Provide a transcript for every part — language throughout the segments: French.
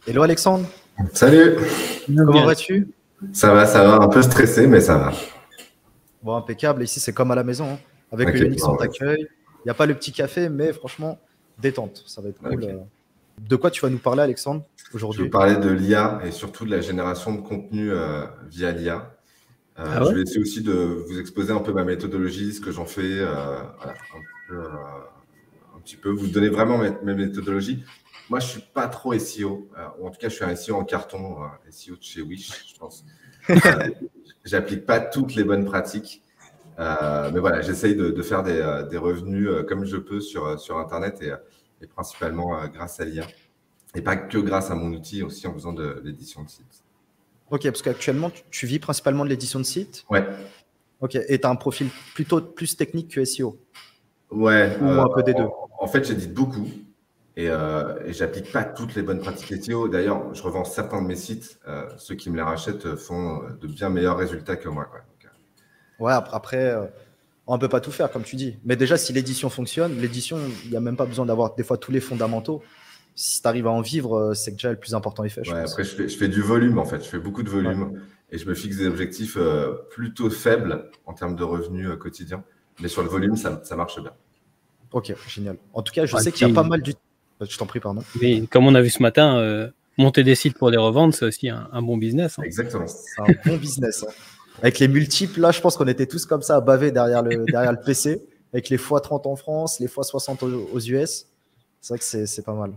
Hello Alexandre. Salut. Comment vas-tu? Ça va, un peu stressé, mais ça va. Bon, impeccable. Ici, c'est comme à la maison, hein. Avec Ok, le Unix, on bon, ouais. t'accueille. Il n'y a pas le petit café, mais franchement, détente. Ça va être cool. Ok. De quoi tu vas nous parler, Alexandre, Je veux aujourd'hui? parler de l'IA et surtout de la génération de contenu via l'IA. Ah Je ouais? vais essayer aussi de vous exposer un peu ma méthodologie, ce que j'en fais, voilà, un petit peu, vous donner vraiment mes méthodologies. Moi, je suis pas trop SEO, ou en tout cas, je suis un SEO en carton, SEO de chez Wish, je pense. J'applique pas toutes les bonnes pratiques, mais voilà, j'essaye de faire des revenus comme je peux sur Internet et principalement grâce à l'IA. Et pas que grâce à mon outil, aussi en faisant de l'édition de site. Ok, parce qu'actuellement, tu vis principalement de l'édition de site. Ouais, Ok, et tu as un profil plutôt plus technique que SEO, ouais. ou un peu des deux. En fait, j'édite beaucoup et j'applique pas toutes les bonnes pratiques SEO. D'ailleurs, je revends certains de mes sites. Ceux qui me les rachètent font de bien meilleurs résultats que moi, quoi. Donc, Ouais, après, on ne peut pas tout faire, comme tu dis. Mais déjà, si l'édition fonctionne, l'édition, il n'y a même pas besoin d'avoir des fois tous les fondamentaux. Si tu arrives à en vivre, c'est que déjà le plus important est fait, je ouais, pense. après, je fais du volume, en fait. Je fais beaucoup de volume et je me fixe des objectifs plutôt faibles en termes de revenus quotidiens. Mais sur le volume, ça marche bien. Ok, génial. En tout cas, je Ouais, sais qu'il y a pas puis- mal du... Je t'en prie, pardon. Mais comme on a vu ce matin, monter des sites pour les revendre, c'est aussi un bon business, hein. Exactement. C'est un bon business, hein. Avec les multiples, là, je pense qu'on était tous comme ça à baver derrière le PC, avec les x30 en France, les x60 aux US. C'est vrai que c'est pas mal.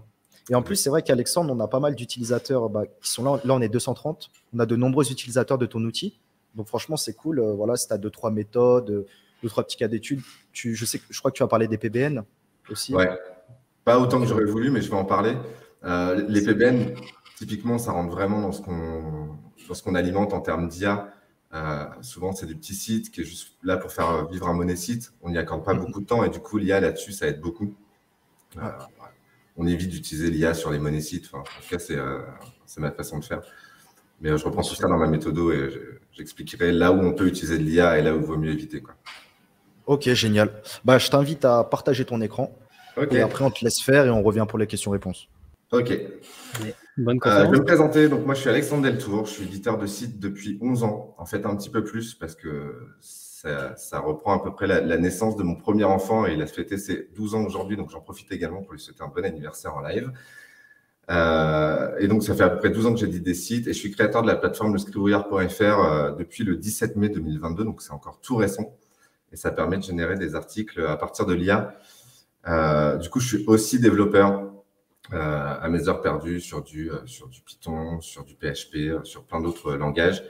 Et en plus, c'est vrai qu'Alexandre, on a pas mal d'utilisateurs qui sont là. Là, on est 230. On a de nombreux utilisateurs de ton outil. Donc, franchement, c'est cool. Voilà, si tu as 2-3 méthodes, 2-3 petits cas d'études, je crois que tu vas parler des PBN aussi. Ouais. Pas autant que Donc, j'aurais voulu, mais je vais en parler. Les PBN, typiquement, ça rentre vraiment dans ce qu'on alimente en termes d'IA. Souvent, c'est des petits sites qui est juste là pour faire vivre un monosite. On n'y accorde pas beaucoup de temps et du coup, l'IA là-dessus, ça aide beaucoup. Ouais. On évite d'utiliser l'IA sur les monosites. Enfin, en tout cas, c'est ma façon de faire. Mais je reprends tout ça dans ma méthodo et j'expliquerai là où on peut utiliser de l'IA et là où il vaut mieux éviter, quoi. Ok, génial. Je t'invite à partager ton écran. Ok. Et après, on te laisse faire et on revient pour les questions-réponses. Ok. Allez, bonne Je conférence. vais me présenter. Donc, moi, je suis Alexandre Deltour. Je suis éditeur de site depuis 11 ans. En fait, un petit peu plus parce que ça reprend à peu près la naissance de mon premier enfant et il a fêté ses 12 ans aujourd'hui. Donc, j'en profite également pour lui souhaiter un bon anniversaire en live. Et donc, ça fait à peu près 12 ans que j'édite des sites et je suis créateur de la plateforme lescribouillard.fr depuis le 17 mai 2022. Donc, c'est encore tout récent et ça permet de générer des articles à partir de l'IA. Du coup, je suis aussi développeur à mes heures perdues sur du Python, sur du PHP, sur plein d'autres langages.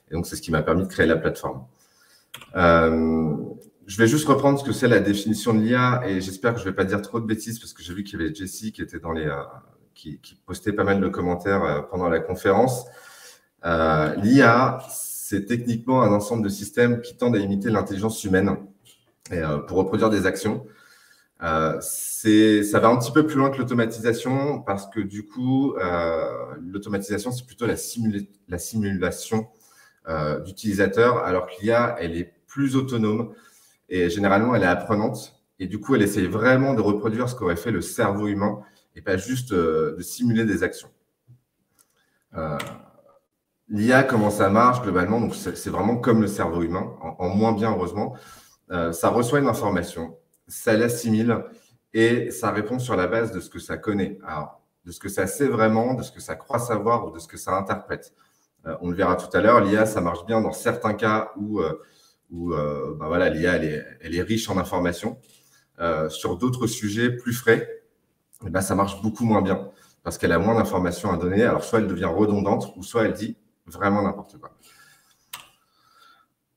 Et donc, c'est ce qui m'a permis de créer la plateforme. Je vais juste reprendre ce que c'est la définition de l'IA et j'espère que je ne vais pas dire trop de bêtises parce que j'ai vu qu'il y avait Jessie qui était dans qui postait pas mal de commentaires pendant la conférence. L'IA, c'est techniquement un ensemble de systèmes qui tendent à imiter l'intelligence humaine et, pour reproduire des actions. Ça va un petit peu plus loin que l'automatisation parce que du coup, l'automatisation, c'est plutôt la simulation d'utilisateur, alors que l'IA, elle est plus autonome et généralement, elle est apprenante. Et du coup, elle essaye vraiment de reproduire ce qu'aurait fait le cerveau humain et pas juste de simuler des actions. L'IA, comment ça marche globalement? Donc, c'est vraiment comme le cerveau humain, en moins bien, heureusement. Ça reçoit une information, ça l'assimile et ça répond sur la base de ce que ça connaît. Alors, de ce que ça sait vraiment, de ce que ça croit savoir ou de ce que ça interprète. On le verra tout à l'heure, l'IA, ça marche bien dans certains cas où voilà, l'IA, elle est riche en informations. Sur d'autres sujets plus frais, ça marche beaucoup moins bien parce qu'elle a moins d'informations à donner. Alors, soit elle devient redondante ou soit elle dit vraiment n'importe quoi.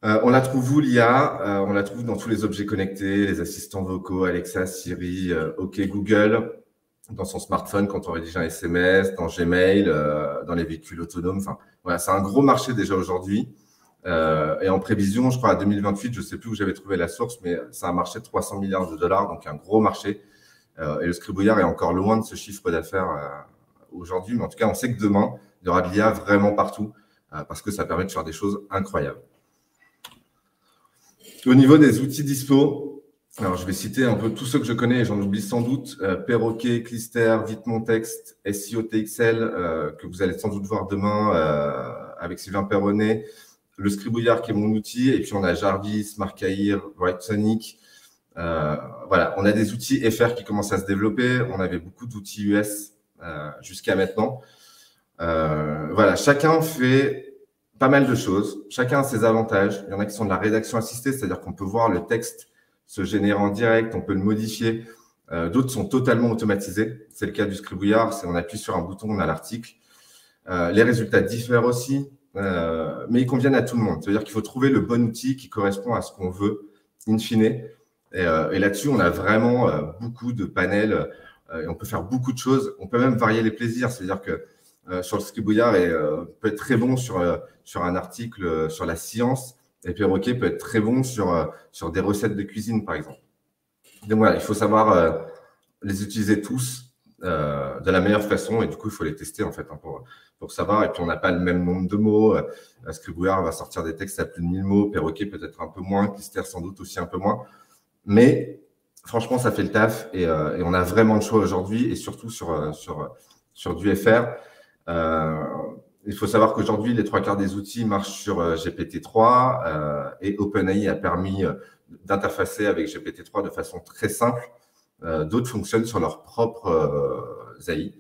On la trouve où, l'IA? On la trouve dans tous les objets connectés, les assistants vocaux, Alexa, Siri, OK Google, dans son smartphone quand on rédige un SMS, dans Gmail, dans les véhicules autonomes. Enfin, voilà, c'est un gros marché déjà aujourd'hui. Et en prévision, je crois à 2028, je ne sais plus où j'avais trouvé la source, mais c'est un marché de 300 milliards de dollars, donc un gros marché. Et le scribouillard est encore loin de ce chiffre d'affaires aujourd'hui. Mais en tout cas, on sait que demain, Il y aura de l'IA vraiment partout parce que ça permet de faire des choses incroyables. Au niveau des outils dispo, alors je vais citer un peu tous ceux que je connais et j'en oublie sans doute. Perroquet, Clister, ViteMonText, SEO TXL, que vous allez sans doute voir demain avec Sylvain Perronnet. Le Scribouillard qui est mon outil. Et puis on a Jarvis, Marcair, WriteSonic. Voilà, on a des outils FR qui commencent à se développer. On avait beaucoup d'outils US jusqu'à maintenant. Voilà, chacun fait pas mal de choses. Chacun a ses avantages. Il y en a qui sont de la rédaction assistée, c'est-à-dire qu'on peut voir le texte se générer en direct, on peut le modifier. D'autres sont totalement automatisés. C'est le cas du Scribouillard. C'est on appuie sur un bouton, on a l'article. Les résultats diffèrent aussi, mais ils conviennent à tout le monde. C'est-à-dire qu'il faut trouver le bon outil qui correspond à ce qu'on veut, in fine. Et là-dessus, on a vraiment beaucoup de panels. Et on peut faire beaucoup de choses. On peut même varier les plaisirs. C'est-à-dire que sur le Scribouillard peut être très bon sur un article sur la science, et Perroquet peut être très bon sur des recettes de cuisine, par exemple. Donc voilà, il faut savoir les utiliser tous de la meilleure façon, et du coup, il faut les tester en fait pour savoir. Et puis, on n'a pas le même nombre de mots. Scribouillard va sortir des textes à plus de 1000 mots, Perroquet peut-être un peu moins, Clister sans doute aussi un peu moins. Mais franchement, ça fait le taf et on a vraiment le choix aujourd'hui, et surtout sur du FR. Il faut savoir qu'aujourd'hui, les 3/4 des outils marchent sur GPT-3 et OpenAI a permis d'interfacer avec GPT-3 de façon très simple. D'autres fonctionnent sur leurs propres AI.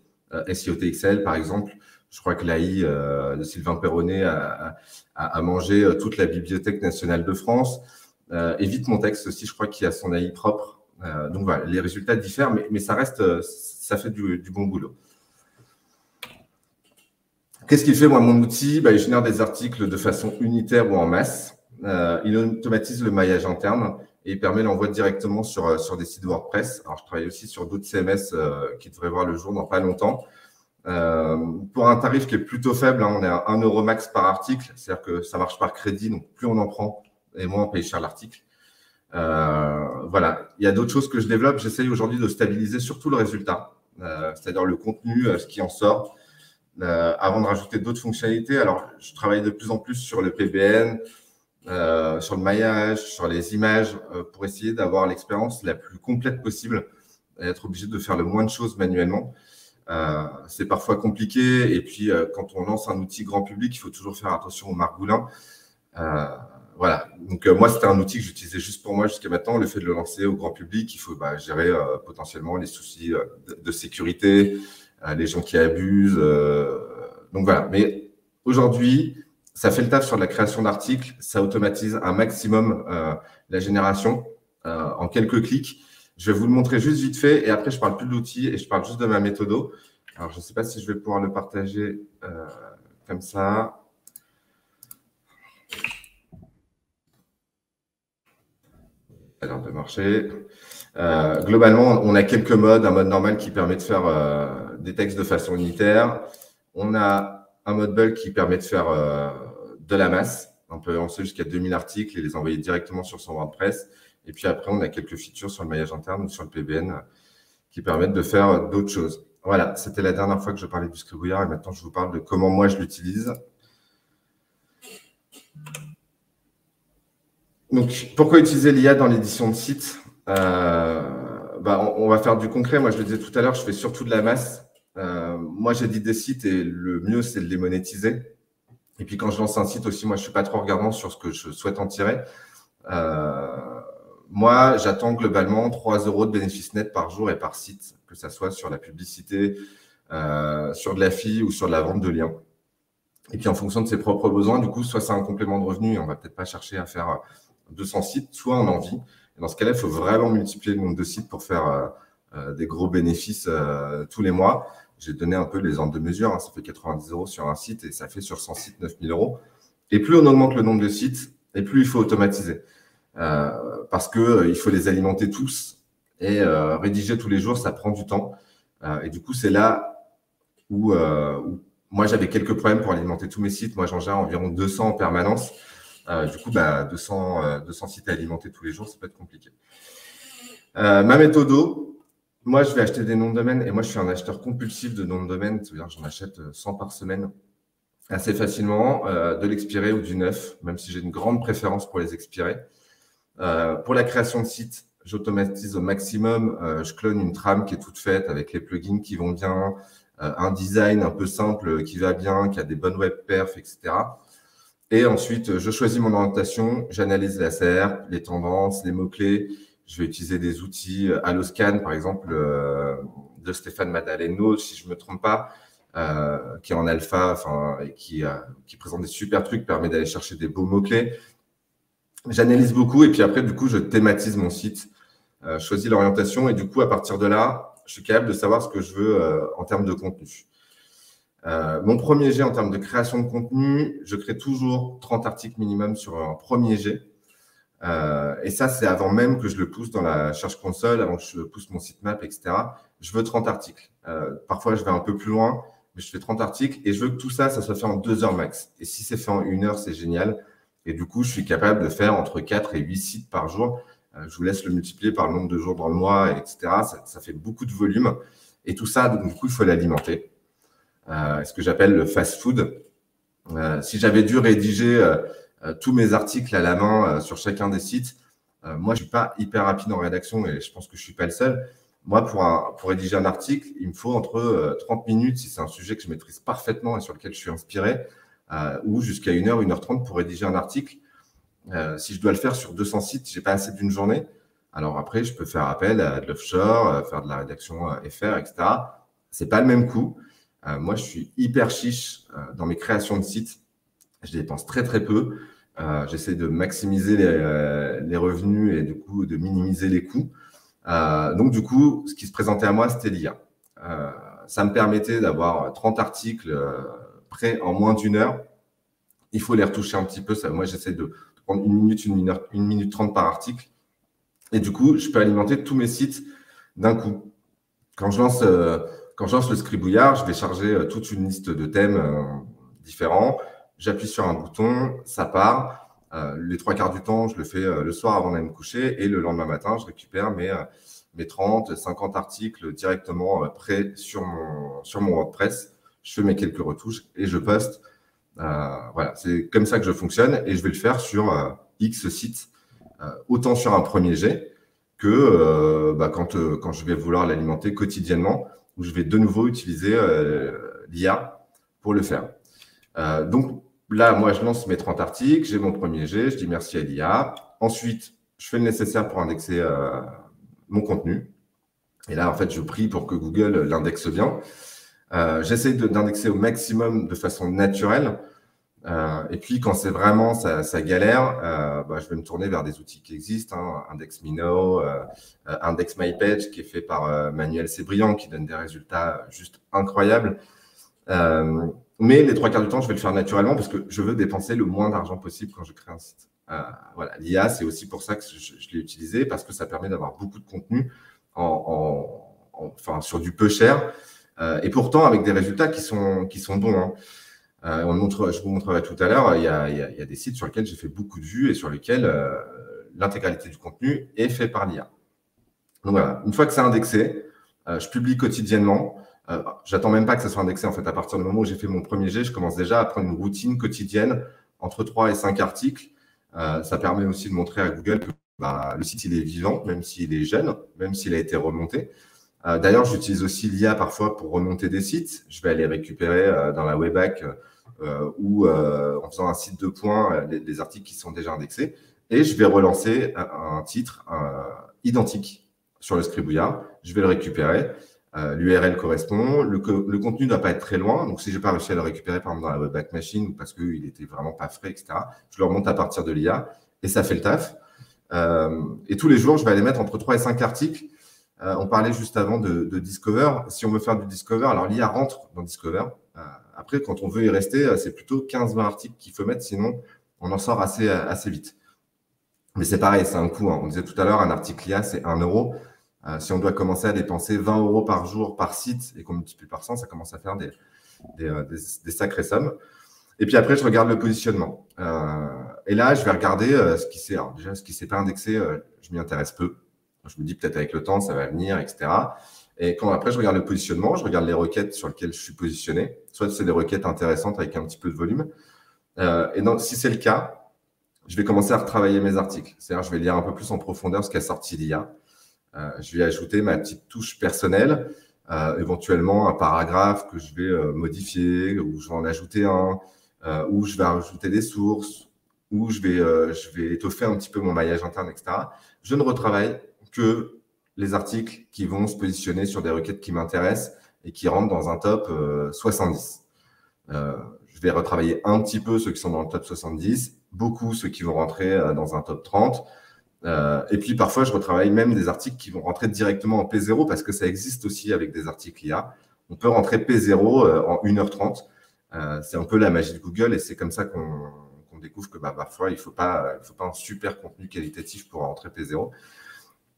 SEO TXL, par exemple. Je crois que l'AI de Sylvain Perronnet a mangé toute la Bibliothèque nationale de France. Et ViteMonText aussi, je crois qu'il a son AI propre. Donc voilà, les résultats diffèrent, mais ça reste, ça fait du bon boulot. Qu'est-ce qu'il fait, moi, mon outil? Il génère des articles de façon unitaire ou en masse. Il automatise le maillage interne et il permet l'envoi directement sur des sites WordPress. Alors, je travaille aussi sur d'autres CMS qui devraient voir le jour dans pas longtemps. Pour un tarif qui est plutôt faible, on est à 1 € max par article. C'est-à-dire que ça marche par crédit, donc plus on en prend et moins on paye cher l'article. Voilà. Il y a d'autres choses que je développe. J'essaye aujourd'hui de stabiliser surtout le résultat, c'est-à-dire le contenu, ce qui en sort. Avant de rajouter d'autres fonctionnalités. Alors, je travaille de plus en plus sur le PBN, sur le maillage, sur les images, pour essayer d'avoir l'expérience la plus complète possible et être obligé de faire le moins de choses manuellement. C'est parfois compliqué. Et puis, quand on lance un outil grand public, il faut toujours faire attention au margoulin. Voilà. Donc, moi, c'était un outil que j'utilisais juste pour moi jusqu'à maintenant. Le fait de le lancer au grand public, il faut gérer potentiellement les soucis de sécurité, les gens qui abusent. Donc voilà. Mais aujourd'hui, ça fait le taf sur la création d'articles. Ça automatise un maximum la génération en quelques clics. Je vais vous le montrer juste vite fait et après, je ne parle plus de l'outil et je parle juste de ma méthode. Alors, je ne sais pas si je vais pouvoir le partager comme ça. Ça a l'air de marcher. Globalement, on a quelques modes. Un mode normal qui permet de faire des textes de façon unitaire. On a un mode bulk qui permet de faire de la masse. On peut lancer jusqu'à 2000 articles et les envoyer directement sur son WordPress. Et puis après, on a quelques features sur le maillage interne ou sur le PBN qui permettent de faire d'autres choses. Voilà, c'était la dernière fois que je parlais du Scribouillard et maintenant, je vous parle de comment moi, je l'utilise. Donc, pourquoi utiliser l'IA dans l'édition de site? On va faire du concret. Moi, je le disais tout à l'heure, je fais surtout de la masse. Moi, j'édite des sites et le mieux, c'est de les monétiser. Et puis, quand je lance un site aussi, moi, je ne suis pas trop regardant sur ce que je souhaite en tirer. Moi, j'attends globalement 3 € de bénéfices nets par jour et par site, que ça soit sur la publicité, sur de la FI ou sur de la vente de liens. Et puis, en fonction de ses propres besoins, du coup, soit c'est un complément de revenu et on ne va peut-être pas chercher à faire 200 sites, soit on en vit. Et dans ce cas-là, il faut vraiment multiplier le nombre de sites pour faire des gros bénéfices tous les mois. J'ai donné un peu les ordres de mesure. Ça fait 90 € sur un site et ça fait sur 100 sites 9000 €. Et plus on augmente le nombre de sites, et plus il faut automatiser. Parce qu'il faut les alimenter tous et rédiger tous les jours, ça prend du temps. Et du coup, c'est là où moi, j'avais quelques problèmes pour alimenter tous mes sites. Moi, j'en gère environ 200 en permanence. Du coup, 200 sites à alimenter tous les jours, ça peut être compliqué. Ma méthode, moi, je vais acheter des noms de domaine et moi, je suis un acheteur compulsif de noms de domaine. C'est-à-dire que j'en achète 100 par semaine. assez facilement de l'expiré ou du neuf, même si j'ai une grande préférence pour les expirés. Pour la création de site, j'automatise au maximum. Je clone une trame qui est toute faite avec les plugins qui vont bien, un design un peu simple qui va bien, qui a des bonnes web perfs, etc. Et ensuite, je choisis mon orientation, j'analyse la CR, les tendances, les mots-clés. Je vais utiliser des outils Alloscan, par exemple, de Stéphane Madaleno, si je ne me trompe pas, qui est en alpha, enfin, et qui présente des super trucs, permet d'aller chercher des beaux mots-clés. J'analyse beaucoup et puis après, du coup, je thématise mon site, je choisis l'orientation et du coup, à partir de là, je suis capable de savoir ce que je veux en termes de contenu. Mon premier jet en termes de création de contenu, je crée toujours 30 articles minimum sur un premier jet. Et ça, c'est avant même que je le pousse dans la Search Console, avant que je pousse mon sitemap, etc. Je veux 30 articles. Parfois, je vais un peu plus loin, mais je fais 30 articles et je veux que tout ça, ça soit fait en 2 heures max. Et si c'est fait en 1 heure, c'est génial. Et du coup, je suis capable de faire entre 4 et 8 sites par jour. Je vous laisse le multiplier par le nombre de jours dans le mois, etc. Ça fait beaucoup de volume. Et tout ça, donc, du coup, il faut l'alimenter. Ce que j'appelle le fast-food. Si j'avais dû rédiger tous mes articles à la main sur chacun des sites, moi, je ne suis pas hyper rapide en rédaction et je pense que je ne suis pas le seul. Moi, pour rédiger un article, il me faut entre 30 minutes si c'est un sujet que je maîtrise parfaitement et sur lequel je suis inspiré, ou jusqu'à 1 heure, 1h30 pour rédiger un article. Si je dois le faire sur 200 sites, je n'ai pas assez d'une journée. Alors après, je peux faire appel à de l'offshore, faire de la rédaction FR, etc. Ce n'est pas le même coût. Moi, je suis hyper chiche dans mes créations de sites. Je dépense très, très peu. J'essaie de maximiser les revenus et du coup, de minimiser les coûts. Donc, du coup, ce qui se présentait à moi, c'était l'IA. Ça me permettait d'avoir 30 articles prêts en moins d'1 heure. Il faut les retoucher un petit peu. Moi, j'essaie de prendre 1 minute, 1 minute 30 par article. Et du coup, je peux alimenter tous mes sites d'un coup. Quand je lance le Scribouillard, je vais charger toute une liste de thèmes différents. J'appuie sur un bouton, ça part. Les 3 quarts du temps, je le fais le soir avant d'aller me coucher. Et le lendemain matin, je récupère mes 30, 50 articles directement prêts sur mon WordPress. Je fais mes quelques retouches et je poste. Voilà, c'est comme ça que je fonctionne. Et je vais le faire sur X sites, autant sur un premier jet que quand je vais vouloir l'alimenter quotidiennement, où je vais de nouveau utiliser l'IA pour le faire. Donc là, moi, je lance mes 30 articles, j'ai mon premier jet, je dis merci à l'IA. Ensuite, je fais le nécessaire pour indexer mon contenu. Et là, en fait, je prie pour que Google l'indexe bien. J'essaie d'indexer au maximum de façon naturelle. Et puis, quand c'est vraiment ça galère, je vais me tourner vers des outils qui existent, IndexMino, IndexMyPage, qui est fait par Manuel Sébriand, qui donne des résultats juste incroyables. Mais les 3 quarts du temps, je vais le faire naturellement parce que je veux dépenser le moins d'argent possible quand je crée un site. Voilà, l'IA, c'est aussi pour ça que je l'ai utilisé, parce que ça permet d'avoir beaucoup de contenu sur du peu cher, et pourtant avec des résultats qui sont bons. Je vous montrerai tout à l'heure, il y a des sites sur lesquels j'ai fait beaucoup de vues et sur lesquels l'intégralité du contenu est fait par l'IA. Donc voilà, une fois que c'est indexé, je publie quotidiennement. J'attends même pas que ça soit indexé. En fait, à partir du moment où j'ai fait mon premier jet, je commence déjà à prendre une routine quotidienne entre 3 et 5 articles. Ça permet aussi de montrer à Google que le site il est vivant, même s'il est jeune, même s'il a été remonté. D'ailleurs, j'utilise aussi l'IA parfois pour remonter des sites. Je vais aller récupérer dans la Webpack ou en faisant un site de points les articles qui sont déjà indexés. Et je vais relancer un titre identique sur le Scribouillard. Je vais le récupérer. L'URL correspond. Le contenu ne doit pas être très loin. Donc, si je n'ai pas réussi à le récupérer, par exemple, dans la Webpack Machine ou parce qu'il n'était vraiment pas frais, etc., je le remonte à partir de l'IA et ça fait le taf. Et tous les jours, je vais aller mettre entre 3 et 5 articles. On parlait juste avant de Discover. Si on veut faire du Discover, alors l'IA rentre dans Discover. Après, quand on veut y rester, c'est plutôt 15-20 articles qu'il faut mettre, sinon on en sort assez vite. Mais c'est pareil, c'est un coût. On disait tout à l'heure, un article IA, c'est 1 euro. Si on doit commencer à dépenser 20 euros par jour par site et qu'on multiplie par 100, ça commence à faire des sacrées sommes. Et puis après, je regarde le positionnement. Et là, je vais regarder ce qui s'est pas indexé, je m'y intéresse peu. Je me dis peut-être avec le temps, ça va venir, etc. Et quand après, je regarde le positionnement, je regarde les requêtes sur lesquelles je suis positionné. Soit c'est des requêtes intéressantes avec un petit peu de volume. Et donc, si c'est le cas, je vais commencer à retravailler mes articles. C'est-à-dire, je vais lire un peu plus en profondeur ce qu'a sorti l'IA. Je vais ajouter ma petite touche personnelle, éventuellement un paragraphe que je vais modifier, ou je vais en ajouter un, ou je vais ajouter des sources, ou je vais étoffer un petit peu mon maillage interne, etc. Je ne retravaille que les articles qui vont se positionner sur des requêtes qui m'intéressent et qui rentrent dans un top 70. Je vais retravailler un petit peu ceux qui sont dans le top 70, beaucoup ceux qui vont rentrer dans un top 30. Et puis parfois, je retravaille même des articles qui vont rentrer directement en P0 parce que ça existe aussi avec des articles IA. On peut rentrer P0 en 1h30. C'est un peu la magie de Google et c'est comme ça qu'on découvre que parfois, il ne faut pas un super contenu qualitatif pour rentrer P0.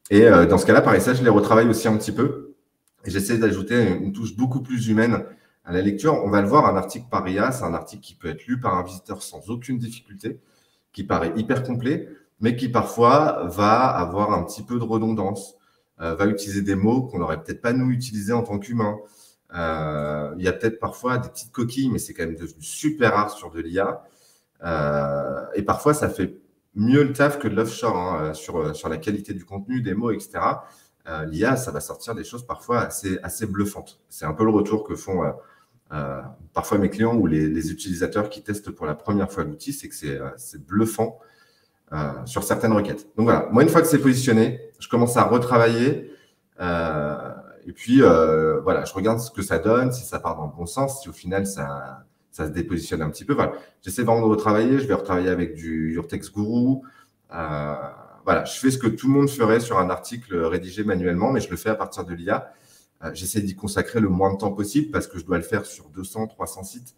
Et dans ce cas-là, pareil, ça, je les retravaille aussi un petit peu. Et j'essaie d'ajouter une touche beaucoup plus humaine à la lecture. On va le voir, un article par IA, c'est un article qui peut être lu par un visiteur sans aucune difficulté, qui paraît hyper complet, mais qui parfois va avoir un petit peu de redondance, va utiliser des mots qu'on n'aurait peut-être pas nous utilisés en tant qu'humains. Il y a peut-être parfois des petites coquilles, mais c'est quand même devenu super rare sur de l'IA. Et parfois, ça fait mieux le taf que de l'offshore sur la qualité du contenu, des mots, etc. L'IA, ça va sortir des choses parfois assez bluffantes. C'est un peu le retour que font parfois mes clients ou les utilisateurs qui testent pour la première fois l'outil, c'est que c'est bluffant sur certaines requêtes. Donc voilà, moi, une fois que c'est positionné, je commence à retravailler et puis voilà, je regarde ce que ça donne, si ça part dans le bon sens, si au final ça se dépositionne un petit peu. Voilà. J'essaie vraiment de retravailler, je vais retravailler avec du Your Text Guru. Voilà, je fais ce que tout le monde ferait sur un article rédigé manuellement, mais je le fais à partir de l'IA. J'essaie d'y consacrer le moins de temps possible parce que je dois le faire sur 200, 300 sites.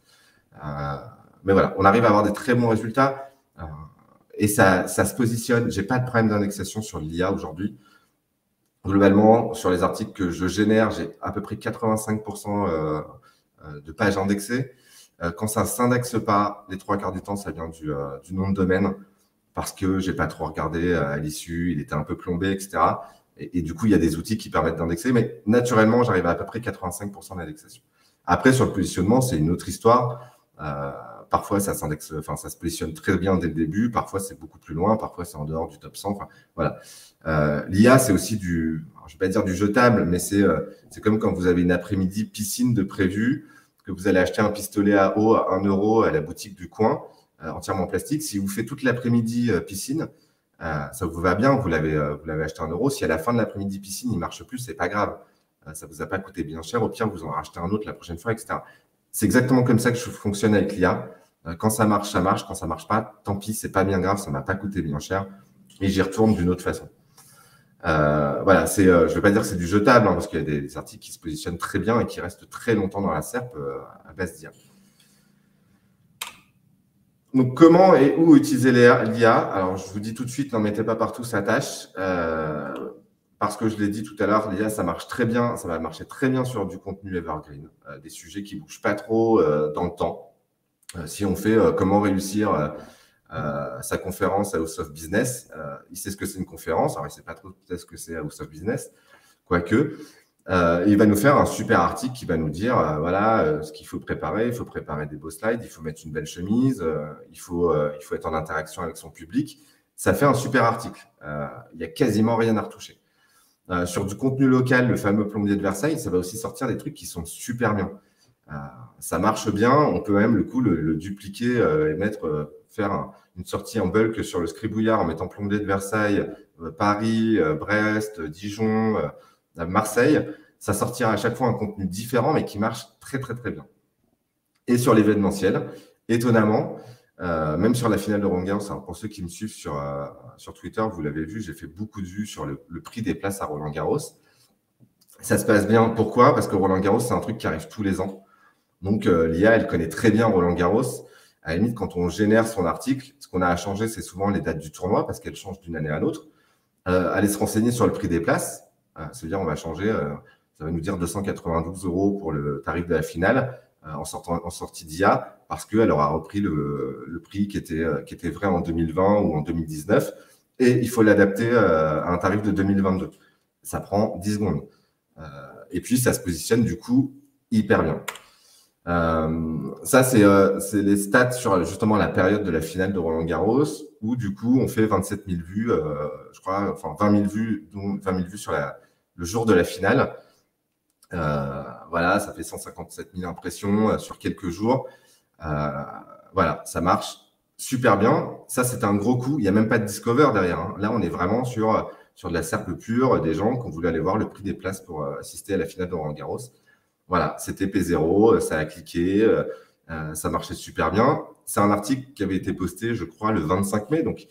Mais voilà, on arrive à avoir des très bons résultats et ça se positionne. Je n'ai pas de problème d'indexation sur l'IA aujourd'hui. Globalement, sur les articles que je génère, j'ai à peu près 85% de pages indexées. Quand ça ne s'indexe pas, les 3 quarts du temps, ça vient du nom de domaine parce que je n'ai pas trop regardé à l'issue, il était un peu plombé, etc. Et du coup, il y a des outils qui permettent d'indexer, mais naturellement, j'arrive à peu près 85% d'indexation. Après, sur le positionnement, c'est une autre histoire. Parfois, ça s'indexe, enfin, ça se positionne très bien dès le début. Parfois, c'est beaucoup plus loin. Parfois, c'est en dehors du top 100. Enfin, voilà. L'IA, c'est aussi je ne vais pas dire du jetable, mais c'est comme quand vous avez une après-midi piscine de prévu, que vous allez acheter un pistolet à eau à 1 € à la boutique du coin, entièrement en plastique. Si vous faites toute l'après-midi piscine, ça vous va bien, vous l'avez acheté à 1 €. Si à la fin de l'après-midi piscine, il ne marche plus, ce n'est pas grave. Ça ne vous a pas coûté bien cher. Au pire, vous en rachetez un autre la prochaine fois, etc. C'est exactement comme ça que je fonctionne avec l'IA. Quand ça marche, ça marche. Quand ça ne marche pas, tant pis, ce n'est pas bien grave, ça ne m'a pas coûté bien cher. Et j'y retourne d'une autre façon. Voilà, je ne vais pas dire que c'est du jetable, parce qu'il y a des articles qui se positionnent très bien et qui restent très longtemps dans la SERP à base d'IA. Donc, comment et où utiliser l'IA? Alors, je vous dis tout de suite, n'en mettez pas partout sa tâche. Parce que je l'ai dit tout à l'heure, l'IA, ça marche très bien. Ça va marcher très bien sur du contenu evergreen, des sujets qui ne bougent pas trop dans le temps. Si on fait comment réussir sa conférence à House of Business, il sait ce que c'est une conférence. Alors, il ne sait pas trop peut-être ce que c'est House of Business, quoique. Il va nous faire un super article qui va nous dire voilà ce qu'il faut préparer. Il faut préparer des beaux slides, il faut mettre une belle chemise, il faut être en interaction avec son public. Ça fait un super article. Il n'y a quasiment rien à retoucher. Sur du contenu local, le fameux plombier de Versailles, ça va aussi sortir des trucs qui sont super bien. Ça marche bien. On peut même le dupliquer et faire une sortie en bulk sur le Scribouillard en mettant plombier de Versailles, Paris, Brest, Dijon, Marseille. Ça sortira à chaque fois un contenu différent, mais qui marche très, très, très bien. Et sur l'événementiel, étonnamment, même sur la finale de Roland Garros, pour ceux qui me suivent sur Twitter, vous l'avez vu, j'ai fait beaucoup de vues sur le prix des places à Roland Garros. Ça se passe bien. Pourquoi? Parce que Roland Garros, c'est un truc qui arrive tous les ans. Donc, l'IA, elle connaît très bien Roland Garros. À la limite, quand on génère son article, ce qu'on a à changer, c'est souvent les dates du tournoi, parce qu'elles changent d'une année à l'autre. Aller se renseigner sur le prix des places. C'est-à-dire, on va changer, ça va nous dire 292 € pour le tarif de la finale en sortie d'IA, parce qu'elle aura repris le prix qui était vrai en 2020 ou en 2019, et il faut l'adapter à un tarif de 2022. Ça prend 10 secondes. Et puis, ça se positionne du coup hyper bien. Ça, c'est les stats sur justement la période de la finale de Roland-Garros, où du coup, on fait 27 000 vues, je crois, enfin 20 000 vues, dont 20 000 vues sur le jour de la finale. Voilà, ça fait 157 000 impressions sur quelques jours. Voilà, ça marche super bien. Ça, c'est un gros coup. Il n'y a même pas de Discover derrière, hein. Là, on est vraiment sur de la serpe pure, des gens qui ont voulu aller voir le prix des places pour assister à la finale de Roland-Garros. Voilà, c'était P0, ça a cliqué, ça marchait super bien. C'est un article qui avait été posté, je crois, le 25 mai, donc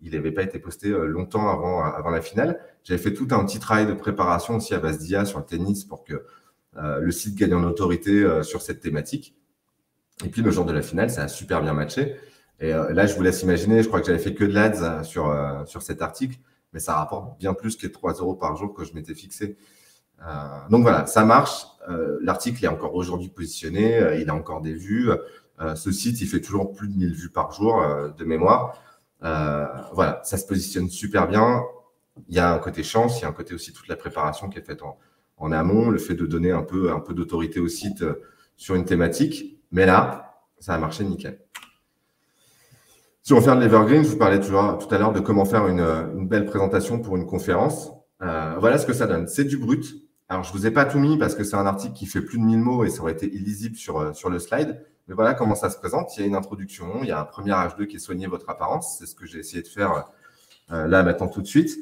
il n'avait pas été posté longtemps avant la finale. J'avais fait tout un petit travail de préparation aussi à base d'IA sur le tennis pour que le site gagne en autorité sur cette thématique. Et puis le jour de la finale, ça a super bien matché. Et là, je vous laisse imaginer, je crois que j'avais fait que de l'ADS sur cet article, mais ça rapporte bien plus que 3 € par jour que je m'étais fixé. Donc voilà, ça marche. L'article est encore aujourd'hui positionné, il a encore des vues. Ce site, il fait toujours plus de 1000 vues par jour de mémoire. Voilà, ça se positionne super bien. Il y a un côté chance, il y a un côté aussi toute la préparation qui est faite en amont, le fait de donner un peu d'autorité au site sur une thématique. Mais là, ça a marché nickel. Si on fait de l'Evergreen, je vous parlais tout à l'heure de comment faire une belle présentation pour une conférence. Voilà ce que ça donne. C'est du brut. Alors, je ne vous ai pas tout mis parce que c'est un article qui fait plus de 1000 mots et ça aurait été illisible sur le slide. Mais voilà comment ça se présente. Il y a une introduction, il y a un premier H2 qui est soigner votre apparence. C'est ce que j'ai essayé de faire là maintenant tout de suite.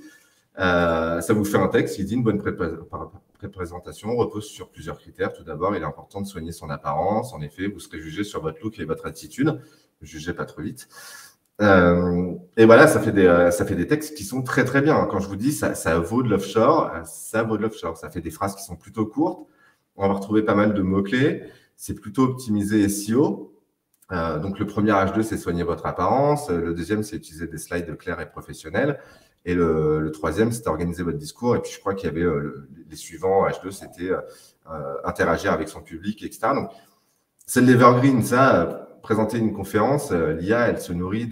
Ça vous fait un texte qui dit une bonne présentation repose sur plusieurs critères. Tout d'abord, il est important de soigner son apparence. En effet, vous serez jugé sur votre look et votre attitude. Ne jugez pas trop vite. Et voilà, ça fait des textes qui sont très très bien. Quand je vous dis ça vaut de l'offshore, ça vaut de l'offshore. Ça fait des phrases qui sont plutôt courtes. On va retrouver pas mal de mots-clés. C'est plutôt optimisé SEO. Donc le premier H2, c'est soigner votre apparence. Le deuxième, c'est utiliser des slides clairs et professionnels. Et le troisième, c'était organiser votre discours. Et puis je crois qu'il y avait les suivants H2, c'était interagir avec son public, etc. Donc c'est de l'Evergreen, ça. Présenter une conférence, l'IA, elle se nourrit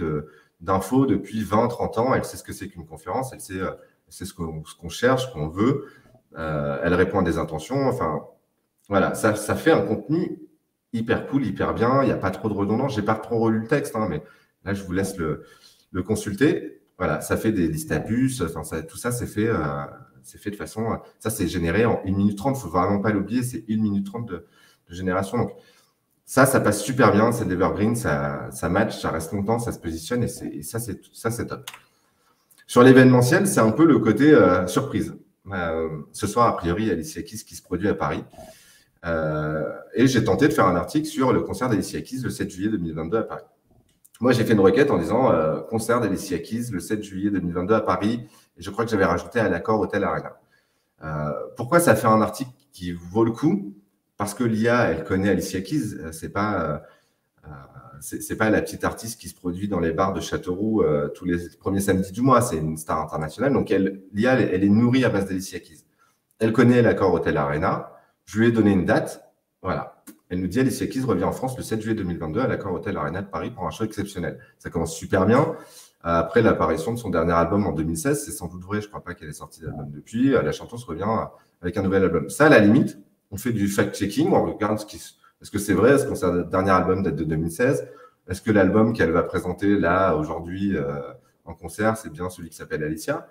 d'infos depuis 20-30 ans. Elle sait ce que c'est qu'une conférence, elle sait ce qu'on cherche, ce qu'on veut. Elle répond à des intentions. Enfin, voilà, ça fait un contenu hyper cool, hyper bien. Il n'y a pas trop de redondance. Je n'ai pas trop relu le texte, hein, mais là, je vous laisse le consulter. Voilà, ça fait des listes à puces. Enfin, tout ça, c'est fait de façon… Ça, c'est généré en 1 minute 30. Il ne faut vraiment pas l'oublier. C'est 1 minute 30 de génération. Donc, ça passe super bien, c'est de l'Evergreen, ça match, ça reste longtemps, ça se positionne et ça, c'est top. Sur l'événementiel, c'est un peu le côté surprise. Ce soir, a priori, il y a Alicia Keys qui se produit à Paris. Et j'ai tenté de faire un article sur le concert d'Alicia Keys le 7 juillet 2022 à Paris. Moi, j'ai fait une requête en disant concert d'Alicia Keys le 7 juillet 2022 à Paris. Et je crois que j'avais rajouté à l'accord Hôtel Arena. Pourquoi ça fait un article qui vaut le coup ? Parce que l'IA, elle connaît Alicia Keys, c'est pas la petite artiste qui se produit dans les bars de Châteauroux tous les premiers samedis du mois, c'est une star internationale. Donc l'IA, elle est nourrie à base d'Alicia Keys. Elle connaît l'accord Hôtel Arena. Je lui ai donné une date. Voilà. Elle nous dit Alicia Keys revient en France le 7 juillet 2022 à l'accord Hôtel Arena de Paris pour un show exceptionnel. Ça commence super bien. Après l'apparition de son dernier album en 2016, c'est sans doute vrai, je ne crois pas qu'elle ait sorti d'album depuis. La chanteuse revient avec un nouvel album. Ça, à la limite, on fait du fact-checking, on regarde est-ce que c'est vrai, est-ce que son dernier album date de 2016, est-ce que l'album qu'elle va présenter là, aujourd'hui, en concert, c'est bien celui qui s'appelle Alicia.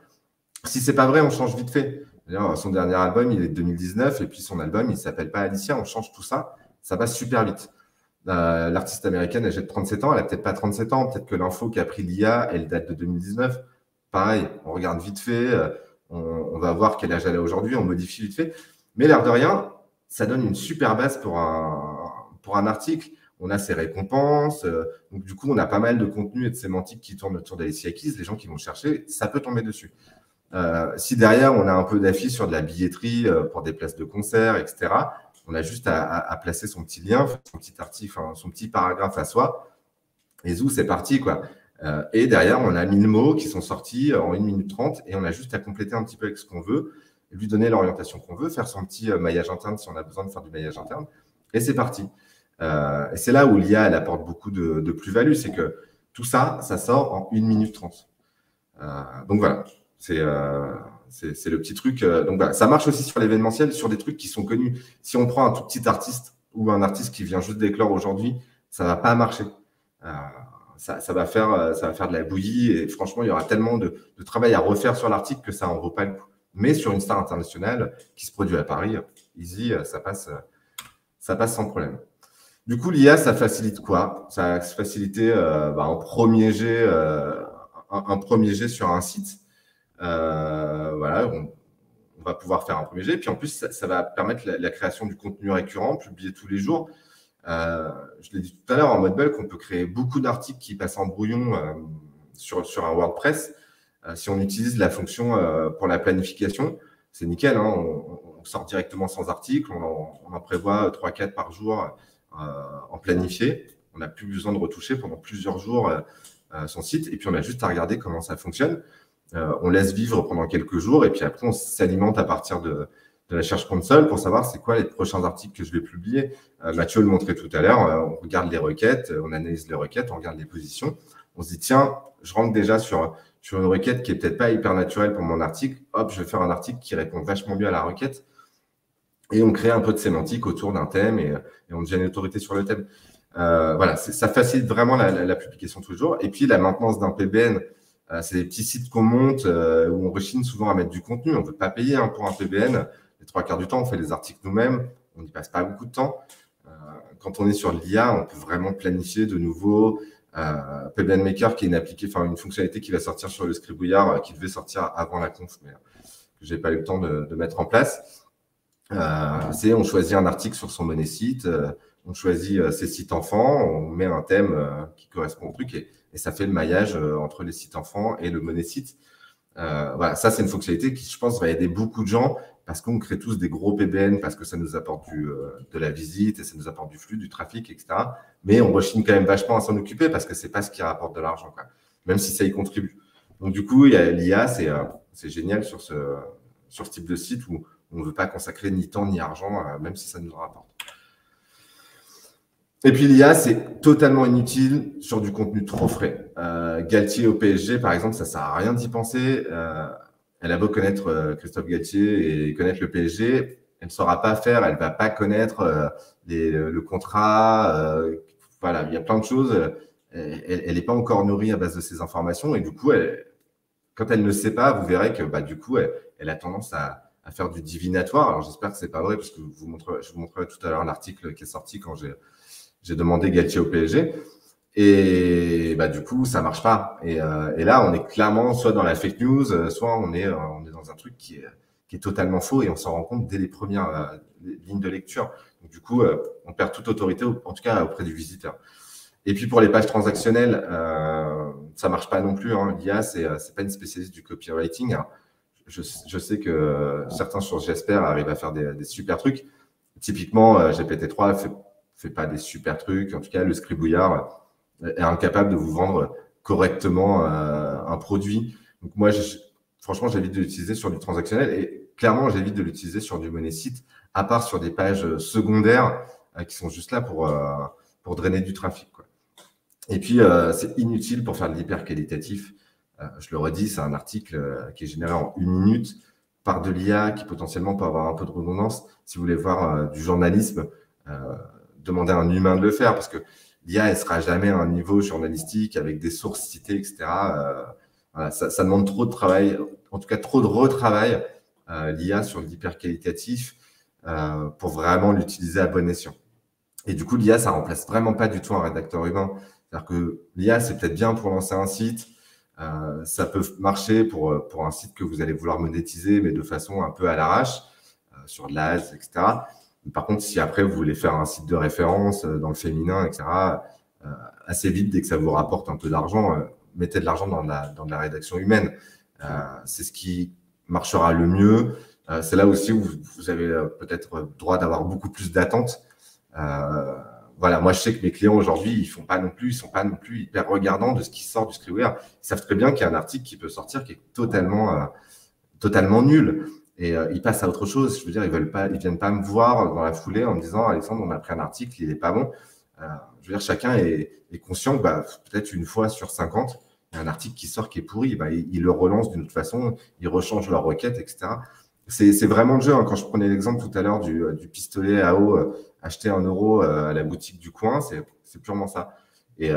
Si c'est pas vrai, on change vite fait. D'ailleurs, son dernier album, il est de 2019, et puis son album, il s'appelle pas Alicia, on change tout ça, ça passe super vite. L'artiste américaine, elle a 37 ans, elle a peut-être pas 37 ans, peut-être que l'info qu'a pris l'IA, elle date de 2019. Pareil, on regarde vite fait, on va voir quel âge elle a aujourd'hui, on modifie vite fait. Mais l'air de rien, ça donne une super base pour un article. On a ses récompenses. Donc, du coup, on a pas mal de contenu et de sémantique qui tournent autour d'Alicia Keys. Les gens qui vont chercher, ça peut tomber dessus. Si derrière, on a un peu d'affiches sur de la billetterie pour des places de concert, etc., on a juste à placer son petit lien, son petit article, son petit paragraphe à soi. Et zou, c'est parti, quoi. Et derrière, on a 1000 mots qui sont sortis en 1 minute 30 et on a juste à compléter un petit peu avec ce qu'on veut, lui donner l'orientation qu'on veut, faire son petit maillage interne si on a besoin de faire du maillage interne. Et c'est parti. Et c'est là où l'IA, elle apporte beaucoup de plus-value. C'est que tout ça, ça sort en 1 minute 30. Donc voilà, C'est le petit truc. Donc, voilà, ça marche aussi sur l'événementiel, sur des trucs qui sont connus. Si on prend un tout petit artiste ou un artiste qui vient juste d'éclore aujourd'hui, ça va pas marcher. Ça va faire de la bouillie et franchement, il y aura tellement de travail à refaire sur l'article que ça en vaut pas le coup. Mais sur une star internationale qui se produit à Paris, easy, ça passe sans problème. Du coup, l'IA, ça facilite quoi? Ça facilite un premier jet sur un site. Voilà, on va pouvoir faire un premier jet. Puis en plus, ça va permettre la création du contenu récurrent, publié tous les jours. Je l'ai dit tout à l'heure, en mode bulk, on peut créer beaucoup d'articles qui passent en brouillon sur un WordPress. Si on utilise la fonction pour la planification, c'est nickel, hein, on sort directement sans article, on en prévoit 3-4 par jour en planifié. On n'a plus besoin de retoucher pendant plusieurs jours son site et puis on a juste à regarder comment ça fonctionne. On laisse vivre pendant quelques jours et puis après on s'alimente à partir de la Search Console pour savoir c'est quoi les prochains articles que je vais publier. Mathieu le montrait tout à l'heure, on regarde les requêtes, on analyse les requêtes, on regarde les positions. On se dit tiens, je rentre déjà sur une requête qui est peut-être pas hyper naturelle pour mon article. Hop, je vais faire un article qui répond vachement mieux à la requête. Et on crée un peu de sémantique autour d'un thème et on devient une autorité sur le thème. Voilà, ça facilite vraiment la publication tous les jours. Et puis la maintenance d'un PBN, c'est des petits sites qu'on monte où on rechigne souvent à mettre du contenu. On ne veut pas payer pour un PBN. Les 3 quarts du temps, on fait les articles nous-mêmes. On n'y passe pas beaucoup de temps. Quand on est sur l'IA, on peut vraiment planifier de nouveau. PBN Maker, qui est une fonctionnalité qui va sortir sur le Scribouillard, qui devait sortir avant la conf, mais que je n'ai pas eu le temps de mettre en place. On choisit un article sur son moné-site, on choisit ses sites enfants, on met un thème qui correspond au truc et ça fait le maillage entre les sites enfants et le moné-site. Voilà, ça, c'est une fonctionnalité qui, je pense, va aider beaucoup de gens parce qu'on crée tous des gros PBN, parce que ça nous apporte de la visite et ça nous apporte du flux, du trafic, etc. Mais on rechigne quand même vachement à s'en occuper parce que c'est pas ce qui rapporte de l'argent, quoi, même si ça y contribue. Donc, du coup, l'IA, c'est génial sur ce type de site où on ne veut pas consacrer ni temps ni argent, même si ça nous rapporte. Et puis l'IA, c'est totalement inutile sur du contenu trop frais. Galtier au PSG, par exemple, ça ne sert à rien d'y penser. Elle a beau connaître Christophe Galtier et connaître le PSG, elle ne saura pas faire, elle ne va pas connaître le contrat. Voilà, il y a plein de choses. Elle n'est pas encore nourrie à base de ces informations. Et du coup, quand elle ne sait pas, vous verrez que du coup, elle a tendance à faire du divinatoire. Alors, j'espère que ce n'est pas vrai, parce que je vous montrerai tout à l'heure l'article qui est sorti quand j'ai demandé Galtier au PSG. Et du coup, ça marche pas. Et là, on est clairement soit dans la fake news, soit on est dans un truc qui est totalement faux et on s'en rend compte dès les premières lignes de lecture. Donc, du coup, on perd toute autorité, en tout cas auprès du visiteur. Et puis, pour les pages transactionnelles, ça marche pas non plus, hein. L'IA, c'est pas une spécialiste du copywriting. Alors, je sais que certains sur Jasper arrivent à faire des super trucs. Typiquement, GPT-3 fait pas des super trucs. En tout cas, le Scribouillard est incapable de vous vendre correctement un produit. Donc moi, franchement, j'évite de l'utiliser sur du transactionnel et clairement, j'évite de l'utiliser sur du moné-site, à part sur des pages secondaires qui sont juste là pour drainer du trafic, quoi. Et puis, c'est inutile pour faire de l'hyper qualitatif. Je le redis, c'est un article qui est généré en 1 minute par de l'IA qui potentiellement peut avoir un peu de redondance. Si vous voulez voir du journalisme, demandez à un humain de le faire parce que l'IA, elle ne sera jamais à un niveau journalistique avec des sources citées, etc. Voilà, ça demande trop de travail, en tout cas trop de retravail, l'IA sur l'hyper qualitatif pour vraiment l'utiliser à bon escient. Et du coup, l'IA, ça ne remplace vraiment pas du tout un rédacteur humain. C'est-à-dire que l'IA, c'est peut-être bien pour lancer un site. Ça peut marcher pour un site que vous allez vouloir monétiser, mais de façon un peu à l'arrache, sur de l'AS, etc. Par contre, si après, vous voulez faire un site de référence dans le féminin, etc., assez vite, dès que ça vous rapporte un peu d'argent, mettez de l'argent dans de la rédaction humaine. C'est ce qui marchera le mieux. C'est là aussi où vous avez peut-être droit d'avoir beaucoup plus d'attentes. Voilà, moi, je sais que mes clients aujourd'hui, ils sont pas non plus hyper regardants de ce qui sort du Scribouillard. Ils savent très bien qu'il y a un article qui peut sortir qui est totalement nul. Et ils passent à autre chose. Je veux dire, ils viennent pas me voir dans la foulée en me disant, Alexandre, on a pris un article, il est pas bon. Je veux dire, chacun est conscient que peut-être une fois sur 50, un article qui sort qui est pourri, ils le relancent d'une autre façon, ils rechangent leur requête, etc. C'est vraiment le jeu. Quand je prenais l'exemple tout à l'heure du pistolet à eau acheté 1 euro à la boutique du coin, c'est purement ça. Et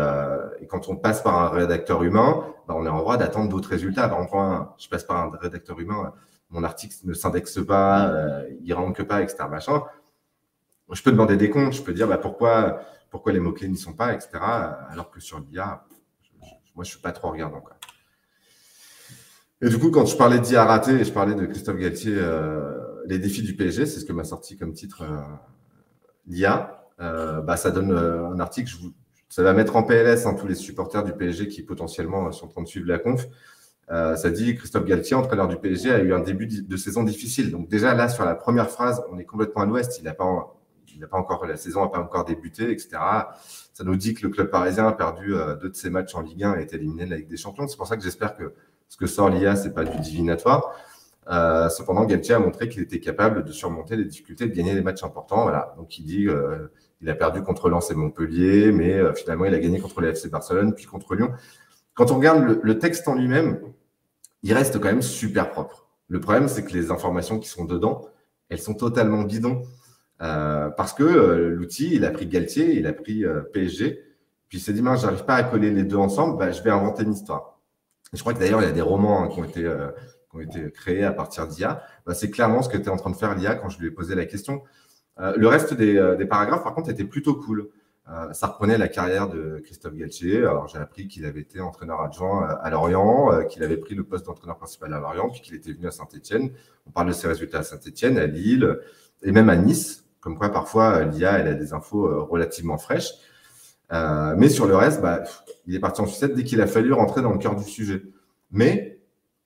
quand on passe par un rédacteur humain, on est en droit d'attendre d'autres résultats. Par exemple, je passe par un rédacteur humain, mon article ne s'indexe pas, il ne rank pas, etc. Machin. Je peux demander des comptes, je peux dire pourquoi les mots-clés n'y sont pas, etc. Alors que sur l'IA, moi, je ne suis pas trop regardant, quoi. Et du coup, quand je parlais d'IA raté et je parlais de Christophe Galtier, les défis du PSG, c'est ce que m'a sorti comme titre l'IA. Ça donne un article, ça va mettre en PLS tous les supporters du PSG qui potentiellement sont en train de suivre la conf. Ça dit Christophe Galtier, entraîneur du PSG, a eu un début de saison difficile. Donc déjà là, sur la première phrase, on est complètement à l'ouest. La saison n'a pas encore débuté, etc. Ça nous dit que le club parisien a perdu 2 de ses matchs en Ligue 1 et est éliminé de la Ligue des Champions. C'est pour ça que j'espère que ce que sort l'IA, c'est pas du divinatoire. Cependant, Galtier a montré qu'il était capable de surmonter les difficultés, de gagner les matchs importants. Voilà. Donc il dit il a perdu contre Lens et Montpellier, mais finalement il a gagné contre le FC Barcelone, puis contre Lyon. Quand on regarde le texte en lui-même, il reste quand même super propre. Le problème, c'est que les informations qui sont dedans, elles sont totalement bidons. Parce que l'outil, il a pris Galtier, il a pris PSG, puis il s'est dit, j'arrive pas à coller les deux ensemble, je vais inventer une histoire. Et je crois que d'ailleurs, il y a des romans qui ont été créés à partir d'IA. C'est clairement ce que était en train de faire l'IA quand je lui ai posé la question. Le reste des paragraphes, par contre, était plutôt cool. Ça reprenait la carrière de Christophe Galtier. Alors, j'ai appris qu'il avait été entraîneur adjoint à Lorient, qu'il avait pris le poste d'entraîneur principal à Lorient, puis qu'il était venu à Saint-Etienne. On parle de ses résultats à Saint-Etienne, à Lille et même à Nice. Comme quoi, parfois, l'IA, elle a des infos relativement fraîches. Mais sur le reste, il est parti en sucette dès qu'il a fallu rentrer dans le cœur du sujet. Mais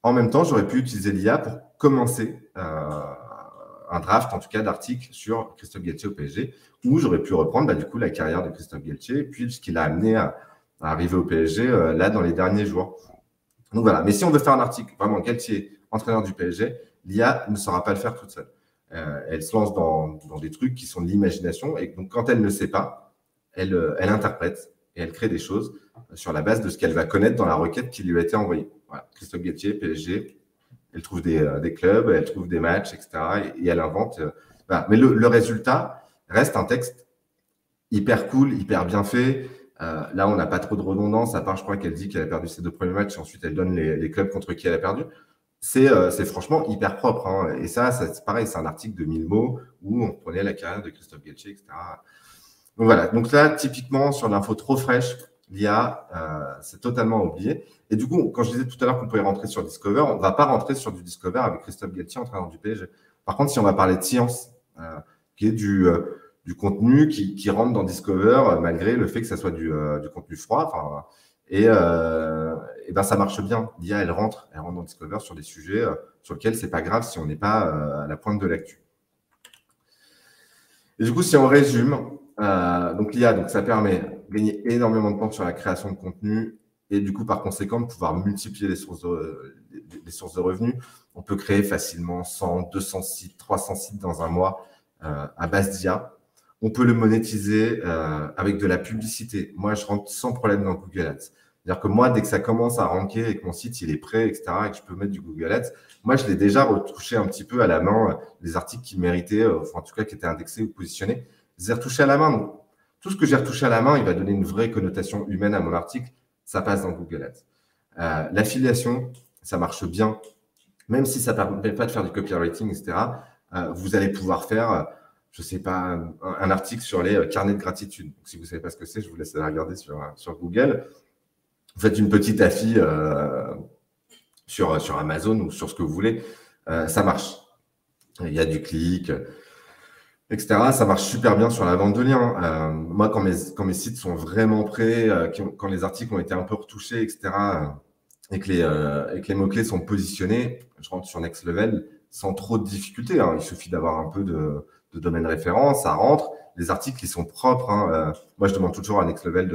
en même temps, j'aurais pu utiliser l'IA pour commencer un draft, en tout cas, d'articles sur Christophe Galtier au PSG, où j'aurais pu reprendre du coup la carrière de Christophe Galtier, puis ce qui l'a amené à arriver au PSG là dans les derniers jours. Donc voilà. Mais si on veut faire un article vraiment Galtier, entraîneur du PSG, l'IA ne saura pas le faire toute seule. Elle se lance dans des trucs qui sont de l'imagination, et donc quand elle ne sait pas, elle interprète et elle crée des choses sur la base de ce qu'elle va connaître dans la requête qui lui a été envoyée. Voilà. Christophe Galtier, PSG, elle trouve des clubs, elle trouve des matchs, etc. Et elle invente. Voilà. Mais le résultat reste un texte hyper cool, hyper bien fait. Là, on n'a pas trop de redondance, à part, je crois qu'elle dit qu'elle a perdu ses 2 premiers matchs, et ensuite elle donne les clubs contre qui elle a perdu. C'est franchement hyper propre. Hein. Et ça c'est pareil, c'est un article de 1000 mots où on prenait la carrière de Christophe Galtier, etc. Donc voilà. Donc là, typiquement, sur l'info trop fraîche, l'IA, c'est totalement oublié. Et du coup, quand je disais tout à l'heure qu'on pouvait rentrer sur Discover, on ne va pas rentrer sur du Discover avec Christophe Galtier, entraîneur du PSG. Par contre, si on va parler de science, qui est du contenu qui rentre dans Discover, malgré le fait que ça soit du contenu froid, ça marche bien. L'IA, elle rentre dans Discover sur des sujets sur lesquels c'est pas grave si on n'est pas à la pointe de l'actu. Et du coup, si on résume, donc l'IA, ça permet de gagner énormément de temps sur la création de contenu et du coup, par conséquent, de pouvoir multiplier les sources de revenus. On peut créer facilement 100, 200 sites, 300 sites dans un mois à base d'IA. On peut le monétiser avec de la publicité. Moi, je rentre sans problème dans Google Ads. C'est-à-dire que moi, dès que ça commence à ranker et que mon site il est prêt, etc., et que je peux mettre du Google Ads, moi, je l'ai déjà retouché un petit peu à la main, les articles qui méritaient, en tout cas qui étaient indexés ou positionnés, je les ai retouchés à la main. Donc, tout ce que j'ai retouché à la main, il va donner une vraie connotation humaine à mon article. Ça passe dans Google Ads. L'affiliation, ça marche bien. Même si ça ne permet pas de faire du copywriting, etc., vous allez pouvoir faire, je ne sais pas, un article sur les carnets de gratitude. Donc, si vous ne savez pas ce que c'est, je vous laisse aller regarder sur Google. Vous faites une petite affi sur Amazon ou sur ce que vous voulez. Ça marche. Il y a du clic, etc. Ça marche super bien sur la vente de liens. Moi, quand mes sites sont vraiment prêts, quand les articles ont été un peu retouchés, etc., et que les mots-clés sont positionnés, je rentre sur Next Level sans trop de difficultés. Hein. Il suffit d'avoir un peu de domaine référence, ça rentre. Les articles, ils sont propres. Hein. Moi, je demande toujours à Next Level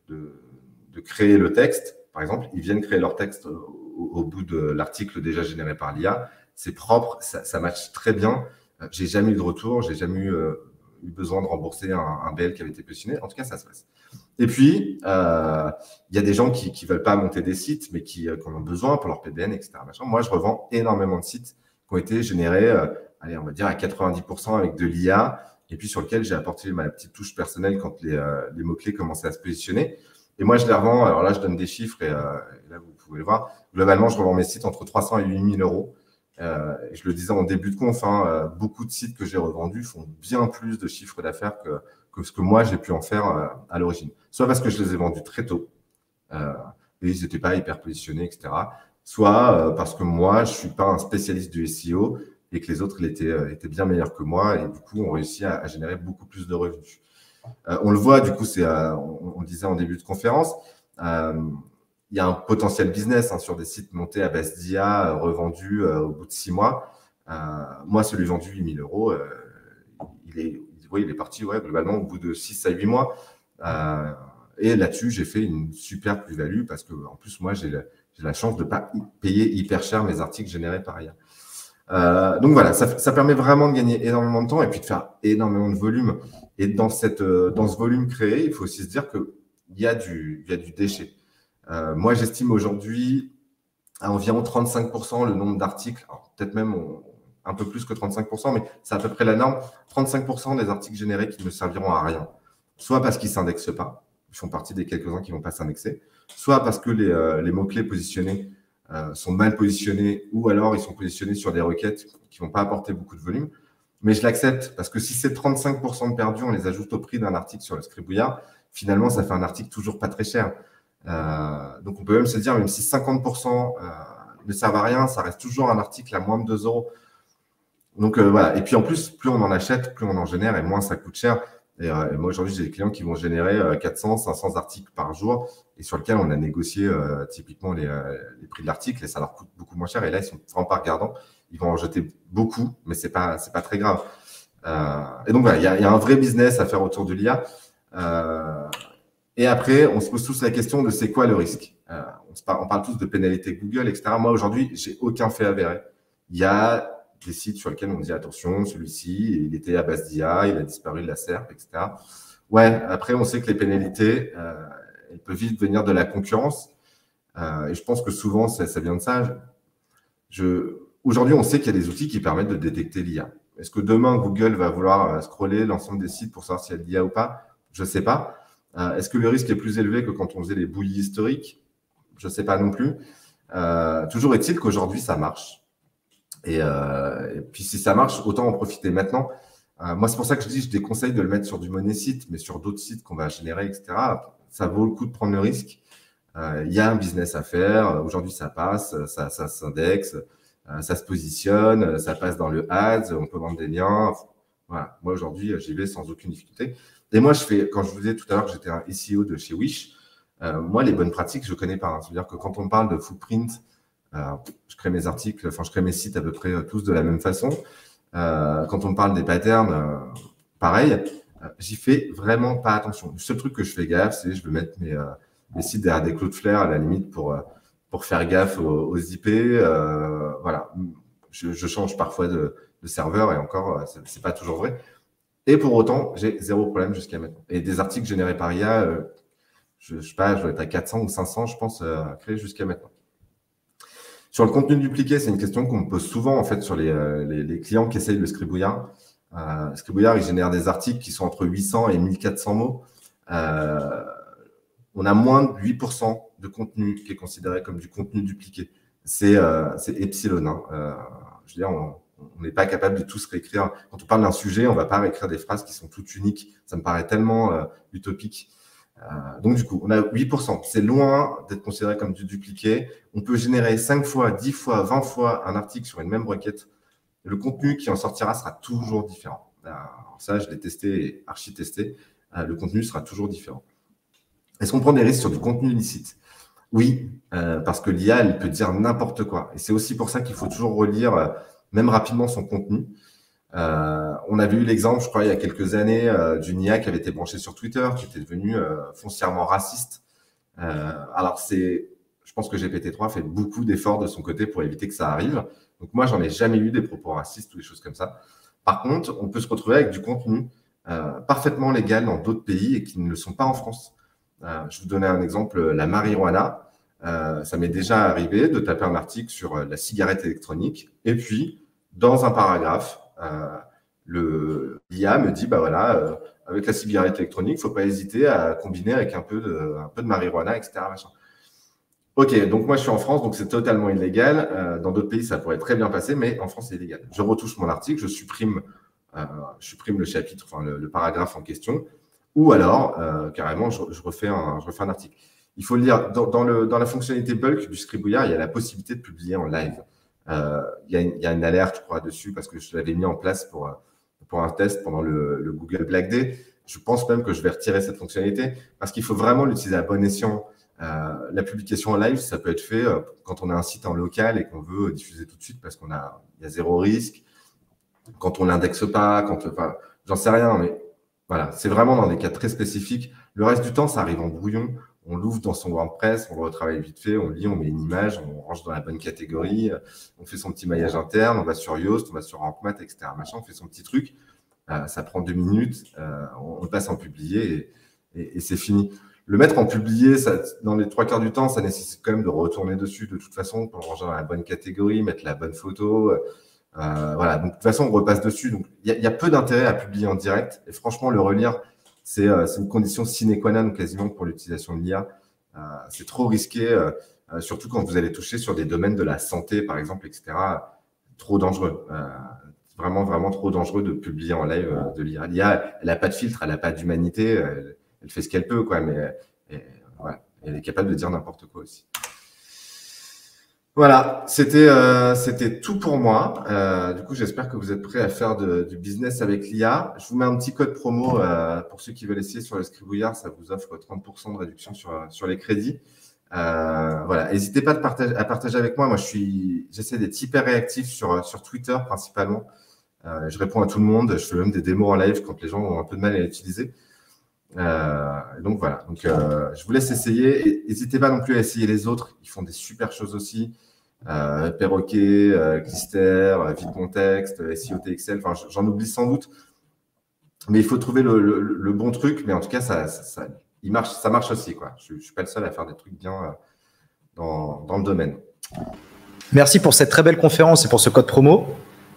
de créer le texte. Par exemple, ils viennent créer leur texte au bout de l'article déjà généré par l'IA. C'est propre, ça match très bien. J'ai jamais eu de retour, j'ai jamais eu eu besoin de rembourser un BL qui avait été positionné. En tout cas, ça se passe. Et puis, il y a des gens qui ne veulent pas monter des sites, mais qui en ont besoin pour leur PBN, etc. Moi, je revends énormément de sites qui ont été générés, allez, on va dire à 90% avec de l'IA, et puis sur lequel j'ai apporté ma petite touche personnelle quand les mots-clés commençaient à se positionner. Et moi, je les revends. Alors là, je donne des chiffres et là, vous pouvez le voir. Globalement, je revends mes sites entre 300 et 8 000 euros. Et je le disais en début de conf, beaucoup de sites que j'ai revendus font bien plus de chiffre d'affaires que ce que moi, j'ai pu en faire à l'origine. Soit parce que je les ai vendus très tôt et ils n'étaient pas hyper positionnés, etc. Soit parce que moi, je ne suis pas un spécialiste du SEO et que les autres étaient bien meilleurs que moi et du coup, on réussit à générer beaucoup plus de revenus. On le voit, du coup, on le disait en début de conférence, il y a un potentiel business sur des sites montés à base d'IA, revendus au bout de 6 mois. Moi, celui vendu 8 000 euros, il est parti globalement au bout de 6 à 8 mois. Et là-dessus, j'ai fait une super plus-value parce que, en plus, moi, j'ai la chance de ne pas payer hyper cher mes articles générés par IA. Donc voilà, ça permet vraiment de gagner énormément de temps et puis de faire énormément de volume. Et dans ce volume créé, il faut aussi se dire qu'il y a du déchet. Moi, j'estime aujourd'hui à environ 35% le nombre d'articles, peut-être même un peu plus que 35%, mais c'est à peu près la norme, 35% des articles générés qui ne serviront à rien. Soit parce qu'ils ne s'indexent pas, ils font partie des quelques-uns qui ne vont pas s'indexer, soit parce que les mots-clés positionnés sont mal positionnés ou alors ils sont positionnés sur des requêtes qui ne vont pas apporter beaucoup de volume. Mais je l'accepte parce que si ces 35% de perdus, on les ajoute au prix d'un article sur le Scribouillard, finalement, ça fait un article toujours pas très cher. Donc, on peut même se dire, même si 50% ne servent à rien, ça reste toujours un article à moins de 2 euros. Donc, voilà. Et puis, en plus, plus on en achète, plus on en génère et moins ça coûte cher. Et moi, aujourd'hui, j'ai des clients qui vont générer 400, 500 articles par jour et sur lesquels on a négocié typiquement les prix de l'article et ça leur coûte beaucoup moins cher. Et là, ils sont vraiment pas regardants. Ils vont en jeter beaucoup, mais c'est pas très grave. Et donc, voilà, il y a un vrai business à faire autour de l'IA. Et après, on se pose tous la question de c'est quoi le risque. On parle tous de pénalité Google, etc. Moi, aujourd'hui, j'ai aucun fait avéré. Il y a des sites sur lesquels on dit attention, celui-ci, il était à base d'IA, il a disparu de la SERP, etc. Ouais, après, on sait que les pénalités, elles peuvent vite venir de la concurrence. Et je pense que souvent, ça vient de ça. Aujourd'hui, on sait qu'il y a des outils qui permettent de détecter l'IA. Est-ce que demain, Google va vouloir scroller l'ensemble des sites pour savoir s'il y a de l'IA ou pas? Je ne sais pas. Est-ce que le risque est plus élevé que quand on faisait les bouillies historiques? Je ne sais pas non plus. Toujours est-il qu'aujourd'hui, ça marche. Et puis, si ça marche, autant en profiter maintenant. Moi, c'est pour ça que je déconseille de le mettre sur du Monécite, mais sur d'autres sites qu'on va générer, etc. Ça vaut le coup de prendre le risque. Il y a un business à faire. Aujourd'hui, ça passe, ça s'indexe, ça se positionne, ça passe dans le ads, on peut vendre des liens. Voilà. Moi, aujourd'hui, j'y vais sans aucune difficulté. Et moi, quand je vous disais tout à l'heure que j'étais un SEO de chez Wish, moi, les bonnes pratiques, je ne connais pas. C'est-à-dire que quand on parle de footprint, je crée mes articles, je crée mes sites à peu près tous de la même façon. Quand on parle des patterns, pareil, j'y fais vraiment pas attention. Le seul truc que je fais gaffe, c'est je vais mettre mes sites derrière des Cloudflare à la limite pour faire gaffe aux IP. Voilà. Je change parfois de serveur et encore, c'est pas toujours vrai. Et pour autant, j'ai zéro problème jusqu'à maintenant. Et des articles générés par IA, je sais pas, je dois être à 400 ou 500, je pense, à créer jusqu'à maintenant. Sur le contenu dupliqué, c'est une question qu'on me pose souvent en fait sur les clients qui essayent le Scribouillard. Scribouillard, il génère des articles qui sont entre 800 et 1400 mots. On a moins de 8% de contenu qui est considéré comme du contenu dupliqué. C'est epsilon. Je veux dire, on n'est pas capable de tous réécrire. Quand on parle d'un sujet, on ne va pas réécrire des phrases qui sont toutes uniques. Ça me paraît tellement utopique. Donc, du coup, on a 8%. C'est loin d'être considéré comme du dupliqué. On peut générer 5 fois, 10 fois, 20 fois un article sur une même requête. Le contenu qui en sortira sera toujours différent. Alors ça, je l'ai testé et archi-testé. Le contenu sera toujours différent. Est-ce qu'on prend des risques sur du contenu illicite? Oui, parce que l'IA, elle peut dire n'importe quoi. Et c'est aussi pour ça qu'il faut toujours relire même rapidement son contenu. On avait eu l'exemple, je crois, il y a quelques années, d'une IA qui avait été branchée sur Twitter, qui était devenue foncièrement raciste. Alors, je pense que GPT-3 fait beaucoup d'efforts de son côté pour éviter que ça arrive. Donc, moi, j'en ai jamais eu des propos racistes ou des choses comme ça. Par contre, on peut se retrouver avec du contenu parfaitement légales dans d'autres pays et qui ne le sont pas en France. Je vous donnais un exemple, la marijuana. Ça m'est déjà arrivé de taper un article sur la cigarette électronique et puis, dans un paragraphe, l'IA me dit, bah voilà, avec la cigarette électronique, il ne faut pas hésiter à combiner avec un peu de marijuana, etc. Machin. Ok, donc moi je suis en France, donc c'est totalement illégal. Dans d'autres pays, ça pourrait très bien passer, mais en France, c'est illégal. Je retouche mon article, je supprime le chapitre, enfin le paragraphe en question, ou alors carrément je refais un article. Il faut le dire, dans la fonctionnalité bulk du Scribouillard, il y a la possibilité de publier en live. Il y a une alerte, je crois, dessus, parce que je l'avais mis en place pour un test pendant le Google Black Day. Je pense même que je vais retirer cette fonctionnalité, parce qu'il faut vraiment l'utiliser à bon escient. La publication en live, ça peut être fait quand on a un site en local et qu'on veut diffuser tout de suite parce il y a zéro risque. Quand on l'indexe pas, enfin, j'en sais rien, mais voilà, c'est vraiment dans des cas très spécifiques. Le reste du temps, ça arrive en brouillon. On l'ouvre dans son WordPress, on le retravaille vite fait, on lit, on met une image, on range dans la bonne catégorie, on fait son petit maillage interne, on va sur Yoast, on va sur RankMath, etc. Machin, on fait son petit truc. Ça prend 2 minutes, on le passe en publié et c'est fini. Le mettre en publié, dans les 3 quarts du temps, ça nécessite quand même de retourner dessus de toute façon pour ranger dans la bonne catégorie, mettre la bonne photo. Voilà, donc de toute façon, on repasse dessus. Donc, il y a peu d'intérêt à publier en direct. Et franchement, le relire, c'est une condition sine qua non quasiment pour l'utilisation de l'IA. C'est trop risqué, surtout quand vous allez toucher sur des domaines de la santé, par exemple, etc. Trop dangereux. Vraiment, vraiment trop dangereux de publier en live de l'IA. L'IA, elle n'a pas de filtre, elle n'a pas d'humanité. Elle fait ce qu'elle peut, quoi, mais ouais, elle est capable de dire n'importe quoi aussi. Voilà, c'était tout pour moi. Du coup, j'espère que vous êtes prêts à faire du business avec l'IA. Je vous mets un petit code promo pour ceux qui veulent essayer sur le Scribouillard. Ça vous offre 30% de réduction sur les crédits. Voilà, n'hésitez pas à partager avec moi. Moi, j'essaie d'être hyper réactif sur Twitter principalement. Je réponds à tout le monde. Je fais même des démos en live quand les gens ont un peu de mal à l'utiliser. Donc voilà, je vous laisse essayer et n'hésitez pas non plus à essayer les autres, ils font des super choses aussi. Perroquet, Clister, Vide Contexte, SEO TXL, enfin j'en oublie sans doute, mais il faut trouver le bon truc, mais en tout cas ça marche aussi, quoi. Je suis pas le seul à faire des trucs bien dans le domaine. Merci pour cette très belle conférence et pour ce code promo.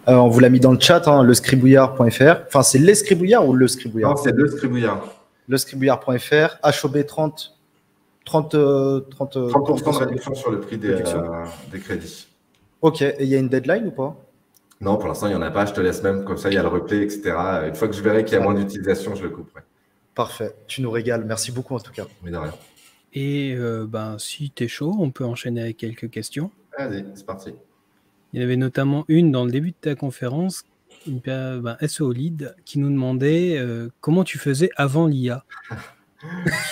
On vous l'a mis dans le chat, hein, lescribouillard.fr. Enfin, c'est les Scribouillard ou le Scribouillard? Non, c'est le Scribouillard. Lescribouillard.fr, HOB 30% de réduction sur le prix des crédits. Ok, et il y a une deadline ou pas? Non, pour l'instant, il n'y en a pas. Je te laisse même, comme ça, il y a le replay, etc. Une fois que je verrai qu'il y a moins d'utilisation, je le couperai. Parfait, tu nous régales. Merci beaucoup en tout cas. Mais de rien. Et si tu es chaud, on peut enchaîner avec quelques questions. Vas-y, c'est parti. Il y en avait notamment une dans le début de ta conférence, SEO Lead, qui nous demandait comment tu faisais avant l'IA.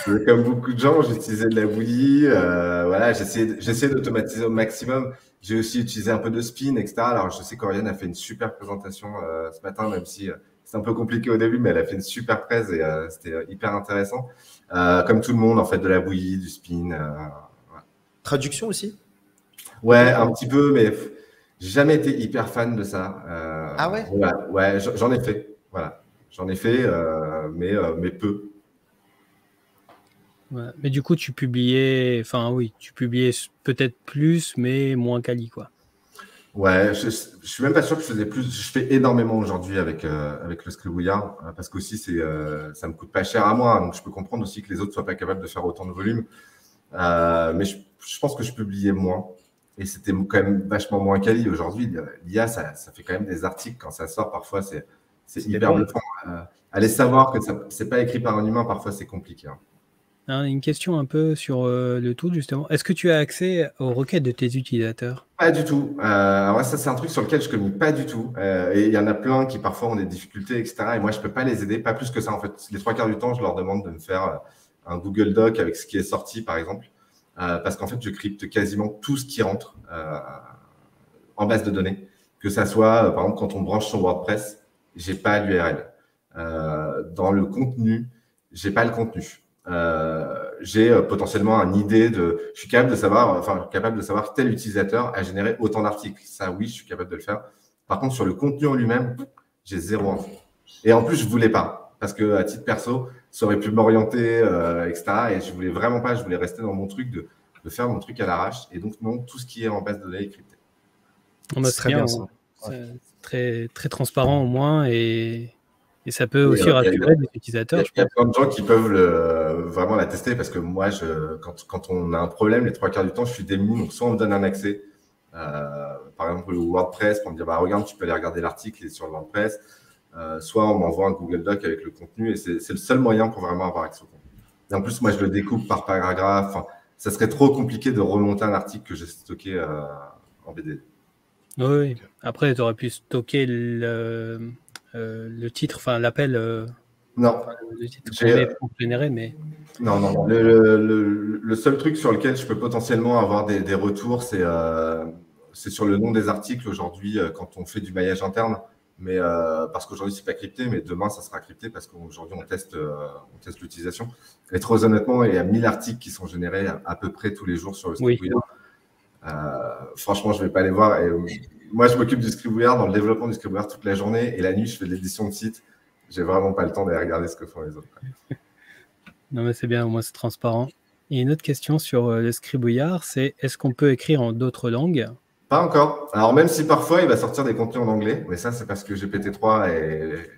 Comme beaucoup de gens, j'utilisais de la bouillie. Voilà, j'essayais d'automatiser au maximum. J'ai aussi utilisé un peu de spin, etc. Alors, je sais qu'Oriane a fait une super présentation ce matin, même si c'est un peu compliqué au début, mais elle a fait une super presse et c'était hyper intéressant. Comme tout le monde, en fait, de la bouillie, du spin. Ouais. Traduction aussi? Ouais, un petit peu, mais j'ai jamais été hyper fan de ça. Ah ouais? Ouais, j'en ai fait. Voilà, j'en ai fait, mais peu. Ouais. Mais du coup, tu publiais peut-être plus, mais moins quali, quoi. Ouais, je suis même pas sûr que je faisais plus. Je fais énormément aujourd'hui avec le Scribouillard parce qu'aussi ça me coûte pas cher à moi, donc je peux comprendre aussi que les autres soient pas capables de faire autant de volume. Mais je pense que je publiais moins et c'était quand même vachement moins quali. Aujourd'hui, l'IA, ça fait quand même des articles quand ça sort. Parfois, c'est hyper bluffant. Allez savoir que c'est pas écrit par un humain. Parfois, c'est compliqué. Une question un peu sur le tool, justement. Est-ce que tu as accès aux requêtes de tes utilisateurs? Pas du tout. Alors ça, c'est un truc sur lequel je ne communique pas du tout. Et il y en a plein qui parfois ont des difficultés, etc. Et moi, je ne peux pas les aider, pas plus que ça. En fait, les 3 quarts du temps, je leur demande de me faire un Google Doc avec ce qui est sorti, par exemple. Parce qu'en fait, je crypte quasiment tout ce qui rentre en base de données. Que ça soit, par exemple, quand on branche son WordPress, je n'ai pas l'URL. Dans le contenu, je n'ai pas le contenu. J'ai potentiellement une idée je suis capable de savoir tel utilisateur a généré autant d'articles. Ça, oui, je suis capable de le faire. Par contre, sur le contenu en lui-même, j'ai zéro info. Et en plus, je voulais pas. parce que à titre perso, ça aurait pu m'orienter, etc. Et je voulais vraiment pas, je voulais rester dans mon truc de faire mon truc à l'arrache. Et donc, non, tout ce qui est en base de données est crypté. C'est très bien, ça. C'est très, très transparent au moins et ça peut aussi rassurer les utilisateurs. Il y a plein de gens qui peuvent vraiment l'attester parce que moi, quand on a un problème, les 3 quarts du temps, je suis démuni. Donc, soit on me donne un accès, par exemple le WordPress, pour me dire, bah, regarde, tu peux aller regarder l'article sur le WordPress, soit on m'envoie un Google Doc avec le contenu et c'est le seul moyen pour vraiment avoir accès au contenu. Et en plus, moi, je le découpe par paragraphe. Enfin, ça serait trop compliqué de remonter un article que j'ai stocké en BD. Oui, après, tu aurais pu stocker le titre, enfin l'appel. Non. Le titre généré, mais. Non. Le seul truc sur lequel je peux potentiellement avoir des retours, c'est sur le nom des articles aujourd'hui quand on fait du maillage interne. Mais parce qu'aujourd'hui, c'est pas crypté, mais demain, ça sera crypté parce qu'aujourd'hui, on teste l'utilisation. Et très honnêtement, il y a 1000 articles qui sont générés à peu près tous les jours sur le Scribouillard. Franchement, je vais pas les voir. Et, moi, je m'occupe du Scribouillard, dans le développement du Scribouillard toute la journée. Et la nuit, je fais de l'édition de site. J'ai vraiment pas le temps d'aller regarder ce que font les autres. Non, mais c'est bien, au moins c'est transparent. Et une autre question sur le Scribouillard, c'est est-ce qu'on peut écrire en d'autres langues? Pas encore. Alors, même si parfois, il va sortir des contenus en anglais, mais ça, c'est parce que GPT-3 est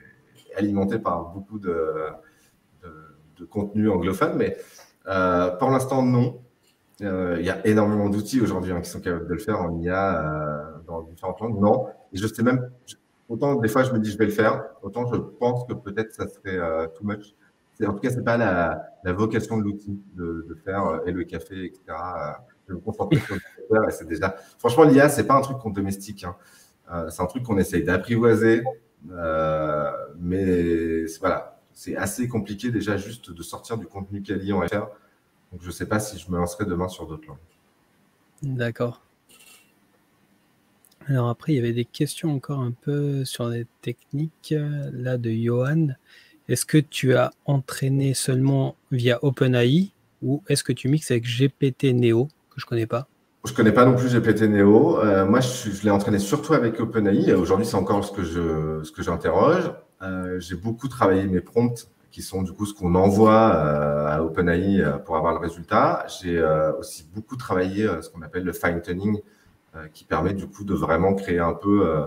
alimenté par beaucoup de contenus anglophones. Mais pour l'instant, non. Il y a énormément d'outils aujourd'hui qui sont capables de le faire en IA dans différentes langues. Non. Et je sais même, autant des fois, je me dis je vais le faire, autant je pense que peut-être ça serait too much. En tout cas, c'est pas la vocation de l'outil de faire et le café, etc. Je me concentrer sur le faire et c'est déjà. Franchement, l'IA, c'est pas un truc qu'on domestique. C'est un truc qu'on essaye d'apprivoiser, mais voilà, c'est assez compliqué déjà juste de sortir du contenu quali en FR. Donc, je sais pas si je me lancerai demain sur d'autres langues. D'accord. Alors après, il y avait des questions encore un peu sur les techniques, là, de Johan. Est-ce que tu as entraîné seulement via OpenAI ou est-ce que tu mixes avec GPT Neo, que je connais pas? Je connais pas non plus GPT Neo. Moi, je l'ai entraîné surtout avec OpenAI. Aujourd'hui, c'est encore ce que j'interroge. J'ai beaucoup travaillé mes prompts, qui sont du coup ce qu'on envoie à OpenAI pour avoir le résultat. J'ai aussi beaucoup travaillé ce qu'on appelle le fine-tuning, qui permet du coup de vraiment créer un peu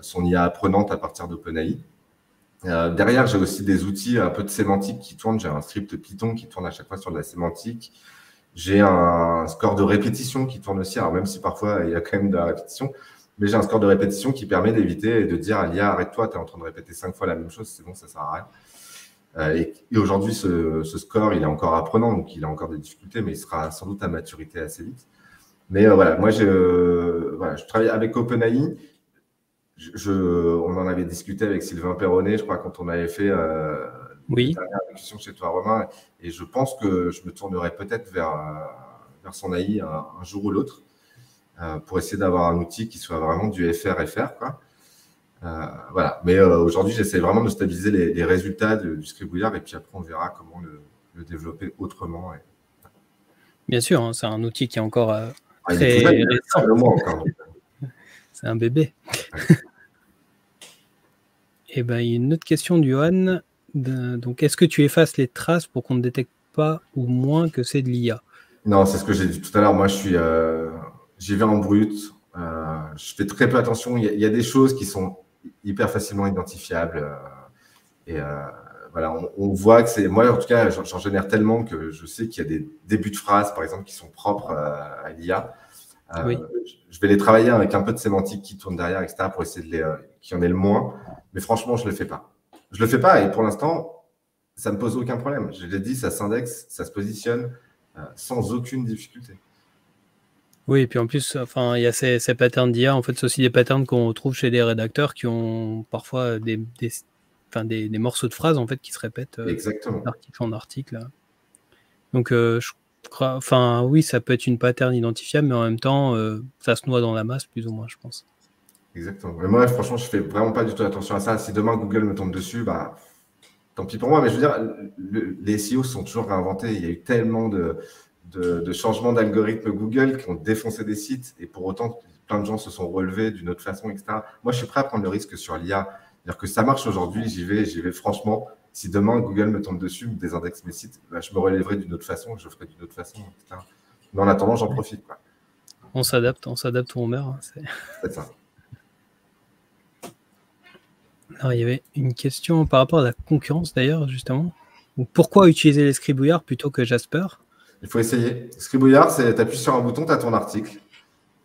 son IA apprenante à partir d'OpenAI. Derrière, j'ai aussi des outils un peu de sémantique qui tournent. J'ai un script Python qui tourne à chaque fois sur de la sémantique. J'ai un score de répétition qui tourne aussi. Alors, même si parfois, il y a quand même de la répétition, mais j'ai un score de répétition qui permet d'éviter et de dire à l'IA, arrête-toi, tu es en train de répéter 5 fois la même chose, c'est bon, ça sert à rien. Et aujourd'hui, ce score, il est encore apprenant, donc il a encore des difficultés, mais il sera sans doute à maturité assez vite. Mais voilà, moi, je travaille avec OpenAI. On en avait discuté avec Sylvain Perronnet, je crois, quand on avait fait oui. la dernière discussion chez toi, Romain. Et je pense que je me tournerai peut-être vers son AI un jour ou l'autre pour essayer d'avoir un outil qui soit vraiment du FR, quoi. Voilà. Mais aujourd'hui, j'essaie vraiment de stabiliser les résultats du Scribouillard et puis après, on verra comment le développer autrement. Bien sûr, hein, c'est un outil qui est encore très récent. C'est un bébé. Et ben, il y a une autre question du Johan. Donc, est-ce que tu effaces les traces pour qu'on ne détecte pas ou moins que c'est de l'IA? Non, c'est ce que j'ai dit tout à l'heure. Moi, j'y vais en brut. Je fais très peu attention. Il y a des choses qui sont hyper facilement identifiables. Voilà, on voit que c'est. Moi, en tout cas, j'en génère tellement que je sais qu'il y a des débuts de phrases, par exemple, qui sont propres à l'IA. Oui. Je vais les travailler avec un peu de sémantique qui tourne derrière, etc., pour essayer qu'il y en ait le moins. Mais franchement, je ne le fais pas. Je ne le fais pas et pour l'instant, ça ne me pose aucun problème. Je l'ai dit, ça s'indexe, ça se positionne sans aucune difficulté. Oui, et puis en plus, enfin, il y a ces patterns d'IA. En fait, c'est aussi des patterns qu'on trouve chez des rédacteurs qui ont parfois des morceaux de phrases en fait, qui se répètent d'article en article. Là. Donc, je crois, enfin, oui, ça peut être une pattern identifiable, mais en même temps, ça se noie dans la masse, plus ou moins, je pense. Exactement. Mais moi, franchement, je ne fais vraiment pas du tout attention à ça. Si demain Google me tombe dessus, bah, tant pis pour moi. Mais je veux dire, les SEO sont toujours réinventés. Il y a eu tellement de changements d'algorithmes Google qui ont défoncé des sites et pour autant, plein de gens se sont relevés d'une autre façon, etc. Moi, je suis prêt à prendre le risque sur l'IA C'est-à-dire que ça marche aujourd'hui, j'y vais franchement. Si demain Google me tombe dessus, me désindexe mes sites, bah, je me relèverai d'une autre façon, je ferai d'une autre façon, etc. Mais en attendant, j'en profite, quoi. On s'adapte où on meurt. C'est ça. Alors, il y avait une question par rapport à la concurrence d'ailleurs, justement. Pourquoi utiliser les Scribouillards plutôt que Jasper? Il faut essayer. Scribouillard, c'est tu appuies sur un bouton, tu as ton article.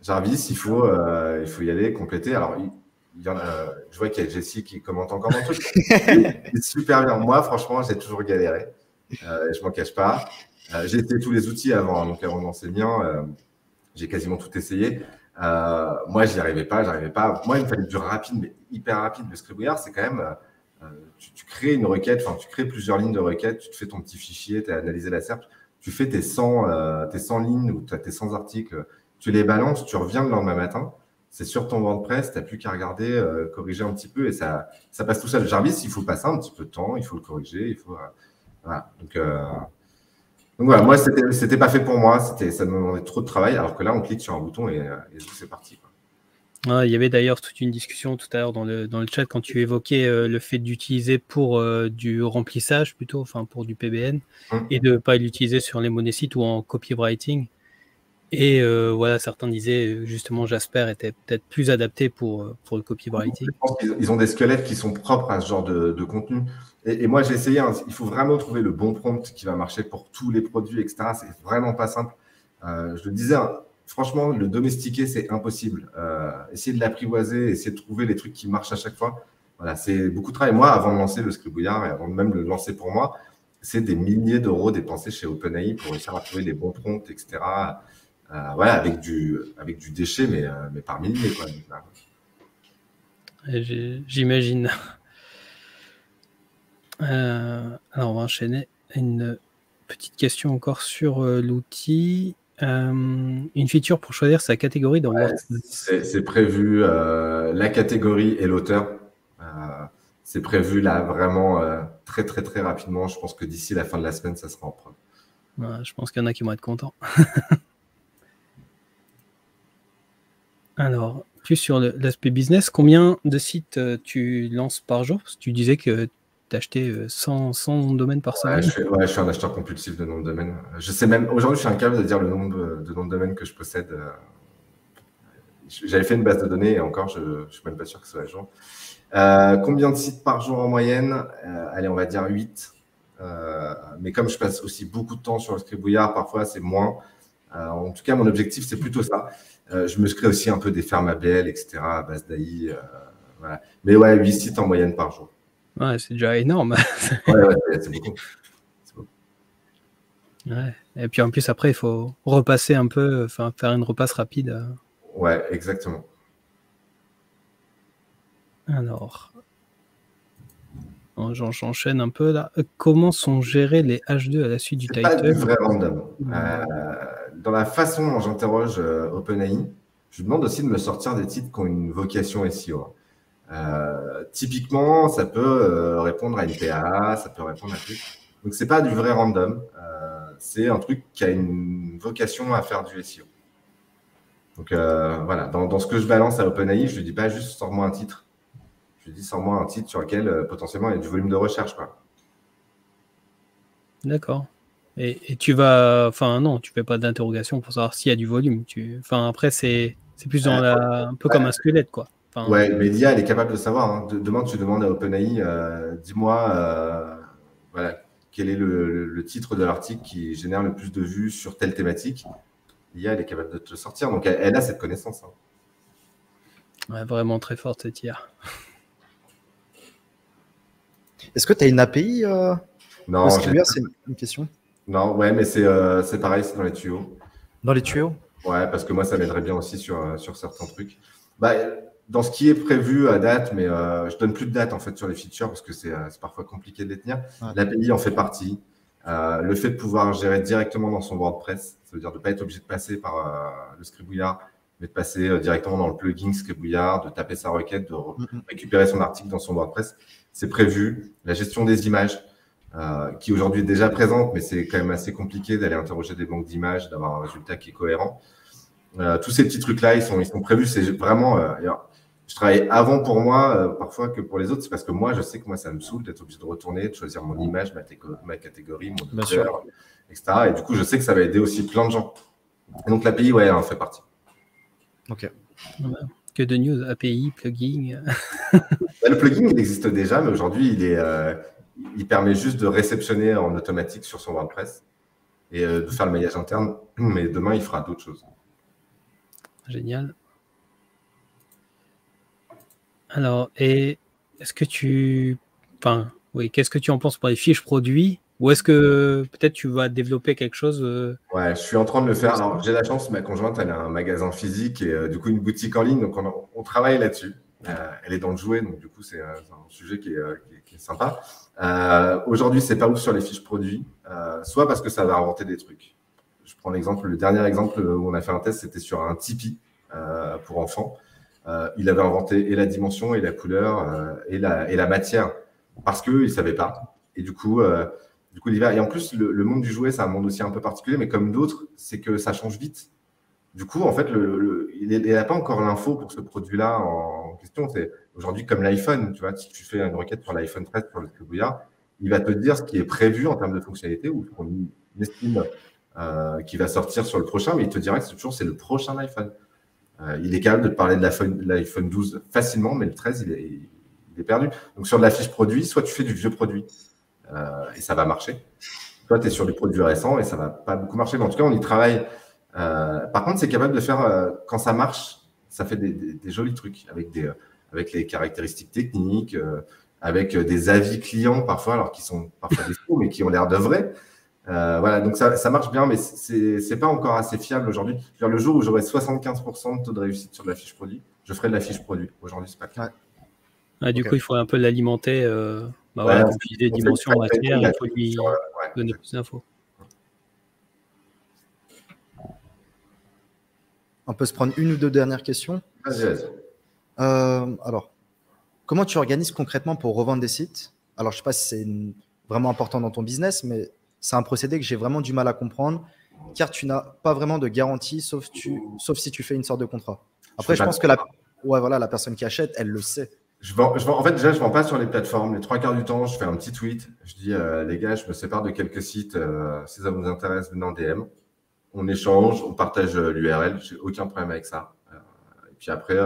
Jarvis, il faut y aller, compléter. Alors, il y en a, je vois qu'il y a Jessie qui commente encore mon truc. C'est super bien. Moi, franchement, j'ai toujours galéré. Je m'en cache pas. J'ai essayé tous les outils avant, donc avant d'enseigner. J'ai quasiment tout essayé. Moi, j'y arrivais pas. Moi, il me fallait du rapide, mais hyper rapide. Le Scribouillard, c'est quand même… tu crées une requête, enfin, tu crées plusieurs lignes de requête, tu te fais ton petit fichier, tu as analysé la SERP, tu fais tes 100 lignes ou tes 100 articles, tu les balances, tu reviens le lendemain matin, c'est sur ton WordPress, tu n'as plus qu'à regarder, corriger un petit peu et ça passe tout seul. Jarvis, il faut passer un petit peu de temps, il faut le corriger, il faut… voilà. Donc voilà, moi, c'était pas fait pour moi, ça me demandait trop de travail, alors que là, on clique sur un bouton et c'est parti, quoi. Il y avait d'ailleurs toute une discussion tout à l'heure dans le chat quand tu évoquais le fait d'utiliser pour du remplissage plutôt, enfin pour du PBN, et de ne pas l'utiliser sur les monésites ou en copywriting. Et voilà, certains disaient justement Jasper était peut-être plus adapté pour le copywriting. Je pense qu'ils ont des squelettes qui sont propres à ce genre de contenu. Et moi, j'ai essayé, hein, il faut vraiment trouver le bon prompt qui va marcher pour tous les produits, etc. C'est vraiment pas simple. Je le disais, hein, franchement, le domestiquer, c'est impossible. Essayer de l'apprivoiser, essayer de trouver les trucs qui marchent à chaque fois. Voilà, c'est beaucoup de travail. Moi, avant de lancer le Scribouillard et avant de même le lancer pour moi, c'est des milliers d'euros dépensés chez OpenAI pour réussir à trouver les bons prompts, etc. Voilà, avec du déchet, mais par milliers, quoi. J'imagine. Alors, on va enchaîner. Une petite question encore sur l'outil. Une feature pour choisir sa catégorie dans WordPress. C'est prévu, la catégorie et l'auteur. C'est prévu là vraiment très, très, très rapidement. Je pense que d'ici la fin de la semaine, ça sera en prod. Ouais, je pense qu'il y en a qui vont être contents. Alors, plus sur l'aspect business, combien de sites tu lances par jour? Parce que tu disais que tu achetais 100 noms de domaine par semaine. Je suis un acheteur compulsif de noms de domaine. Je sais même, aujourd'hui, je suis incapable de dire le nombre de noms de domaine que je possède. J'avais fait une base de données et encore, je ne suis même pas sûr que ce soit à jour. Combien de sites par jour en moyenne? Allez, on va dire 8. Mais comme je passe aussi beaucoup de temps sur le Scribouillard, parfois c'est moins. En tout cas, mon objectif, c'est plutôt ça. Je me crée aussi un peu des fermes ABL, etc., à base d'AI. Voilà. Mais ouais, 8 sites en moyenne par jour. Ouais, c'est déjà énorme. Ouais, c'est beaucoup. Ouais. Et puis en plus, après, il faut repasser un peu, faire une repasse rapide. Ouais, exactement. Alors, j'enchaîne un peu là. Comment sont gérés les H2 à la suite du title? C'est pas du vrai random. Dans la façon dont j'interroge OpenAI, je demande aussi de me sortir des titres qui ont une vocation SEO. Typiquement, ça peut répondre à une PA, ça peut répondre à tout. Donc, c'est pas du vrai random. C'est un truc qui a une vocation à faire du SEO. Donc, voilà. Dans ce que je balance à OpenAI, je lui dis pas juste sors-moi un titre. Je lui dis sors-moi un titre sur lequel potentiellement il y a du volume de recherche, quoi. D'accord. Et tu vas, non, tu fais pas d'interrogation pour savoir s'il y a du volume. Après, c'est plus dans un peu comme un squelette, quoi. Ouais, mais l'IA, elle est capable de savoir. Hein. Demain, tu demandes à OpenAI, dis-moi, voilà, quel est le titre de l'article qui génère le plus de vues sur telle thématique. L'IA, elle est capable de te le sortir. Donc, elle a cette connaissance. Hein. Ouais, vraiment très forte, cette IA. Est-ce que tu as une API Non, c'est une question. Non, ouais, mais c'est pareil, c'est dans les tuyaux. Dans les tuyaux? Ouais, parce que moi, ça m'aiderait bien aussi sur certains trucs. Dans ce qui est prévu à date, mais je donne plus de date en fait sur les features parce que c'est parfois compliqué de les tenir. Ouais. L'API en fait partie. Le fait de pouvoir gérer directement dans son WordPress, ça veut dire de ne pas être obligé de passer par le Scribouillard, mais de passer directement dans le plugin Scribouillard, de taper sa requête, de récupérer son article dans son WordPress. C'est prévu. La gestion des images, qui aujourd'hui est déjà présente, mais c'est quand même assez compliqué d'aller interroger des banques d'images, d'avoir un résultat qui est cohérent. Tous ces petits trucs-là, ils sont prévus. C'est vraiment… je travaille avant pour moi, parfois que pour les autres. C'est parce que moi, je sais que moi, ça me saoule d'être obligé de retourner, de choisir mon image, ma catégorie, mon auteur, etc. Et du coup, je sais que ça va aider aussi plein de gens. Et donc, l'API, ouais, en fait partie. Ok. Que de news, API, plugin. Le plugin, il existe déjà, mais aujourd'hui, il permet juste de réceptionner en automatique sur son WordPress et de faire le maillage interne. Mais demain, il fera d'autres choses. Génial. Alors, et est-ce que qu'est-ce que tu en penses pour les fiches produits? Ou est-ce que peut-être tu vas développer quelque chose Ouais, je suis en train de le faire. Alors, j'ai la chance, ma conjointe, elle a un magasin physique et du coup une boutique en ligne. Donc, on travaille là-dessus. Elle est dans le jouet, donc du coup, c'est un sujet qui est sympa. Aujourd'hui, c'est pas ouf sur les fiches produits, soit parce que ça va inventer des trucs. Je prends le dernier exemple où on a fait un test, c'était sur un Tipeee pour enfants. Il avait inventé et la dimension, et la couleur, et la matière, parce qu'il ne savait pas. Et du coup, l'hiver. Et en plus, le monde du jouet, c'est un monde aussi un peu particulier, mais comme d'autres, c'est que ça change vite. Du coup, en fait, il n'a pas encore l'info pour ce produit-là en question. C'est aujourd'hui comme l'iPhone, tu vois, si tu fais une requête pour l'iPhone 13 sur le Scribouillard, il va te dire ce qui est prévu en termes de fonctionnalité ou ce qu'on estime qui va sortir sur le prochain, mais il te dira que c'est le prochain iPhone. Il est capable de te parler de l'iPhone 12 facilement, mais le 13, il est perdu. Donc, sur de la fiche produit, soit tu fais du vieux produit et ça va marcher. Soit tu es sur du produit récent et ça va pas beaucoup marcher. Mais en tout cas, on y travaille. Par contre, c'est capable de faire, quand ça marche, ça fait des jolis trucs avec les caractéristiques techniques, avec des avis clients parfois, alors qui sont parfois des faux, mais qui ont l'air de vrais. Voilà, donc ça marche bien, mais c'est pas encore assez fiable aujourd'hui. Le jour où j'aurai 75% de taux de réussite sur de la fiche produit, je ferai de la fiche produit. Aujourd'hui, c'est pas clair. Du coup, il faut un peu l'alimenter. Puis des dimensions matière, il faut lui donner plus d'infos. On peut se prendre une ou deux dernières questions. Vas-y. Alors, comment tu organises concrètement pour revendre des sites? Alors, je ne sais pas si c'est vraiment important dans ton business, mais c'est un procédé que j'ai vraiment du mal à comprendre, car tu n'as pas vraiment de garantie, sauf si tu fais une sorte de contrat. Après, je pense que la personne qui achète, elle le sait. En fait, déjà, je ne vends pas sur les plateformes. Les 3 quarts du temps, je fais un petit tweet. Je dis, les gars, je me sépare de quelques sites. Si ça vous intéresse, venez en DM. On échange, on partage l'URL. Je n'ai aucun problème avec ça. Et puis après,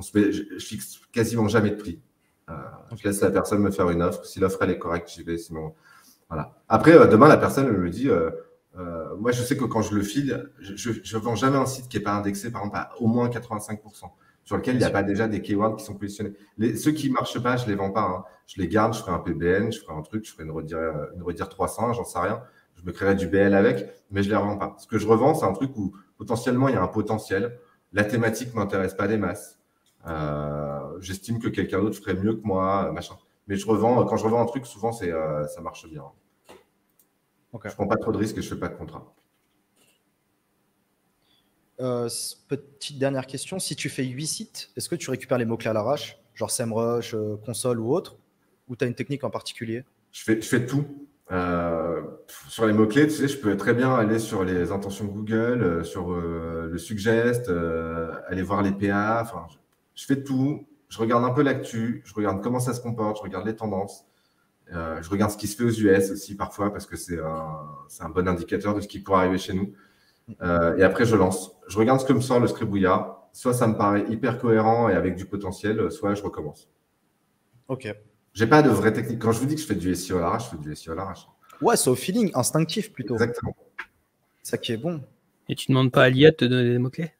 je fixe quasiment jamais de prix. Je laisse la personne me faire une offre. Si l'offre elle est correcte, j'y vais. Sinon, voilà. Après, demain, la personne elle me dit, moi, je sais que quand je le file, je ne vends jamais un site qui n'est pas indexé, par exemple, à au moins 85%, sur lequel il n'y a pas déjà des keywords qui sont positionnés. Ceux qui ne marchent pas, je ne les vends pas. Hein. Je les garde, je ferai un PBN, je ferai un truc, je ferai une redire 300, j'en sais rien. Je me créerai du BL avec, mais je ne les revends pas. Ce que je revends, c'est un truc où potentiellement, il y a un potentiel. La thématique ne m'intéresse pas des masses. J'estime que quelqu'un d'autre ferait mieux que moi, machin. Mais quand je revends un truc, souvent, ça marche bien. Okay. Je ne prends pas trop de risques et je ne fais pas de contrat. Petite dernière question. Si tu fais 8 sites, est-ce que tu récupères les mots-clés à l'arrache, genre SEMrush, console ou autre, ou tu as une technique en particulier? Je fais tout. Sur les mots-clés, tu sais, je peux très bien aller sur les intentions Google, sur le suggest, aller voir les PA. Enfin, je fais tout. Je regarde un peu l'actu, je regarde comment ça se comporte, je regarde les tendances. Je regarde ce qui se fait aux US aussi parfois parce que c'est un bon indicateur de ce qui pourrait arriver chez nous. Et après, je lance. Je regarde ce que me sort le Scribouillard. Soit ça me paraît hyper cohérent et avec du potentiel, soit je recommence. Ok. J'ai pas de vraie technique. Quand je vous dis que je fais du SEO à l'arrache, je fais du SEO à l'arrache. Ouais, c'est au feeling, instinctif plutôt. Exactement. C'est ça qui est bon. Et tu ne demandes pas à l'IA de te donner des mots-clés?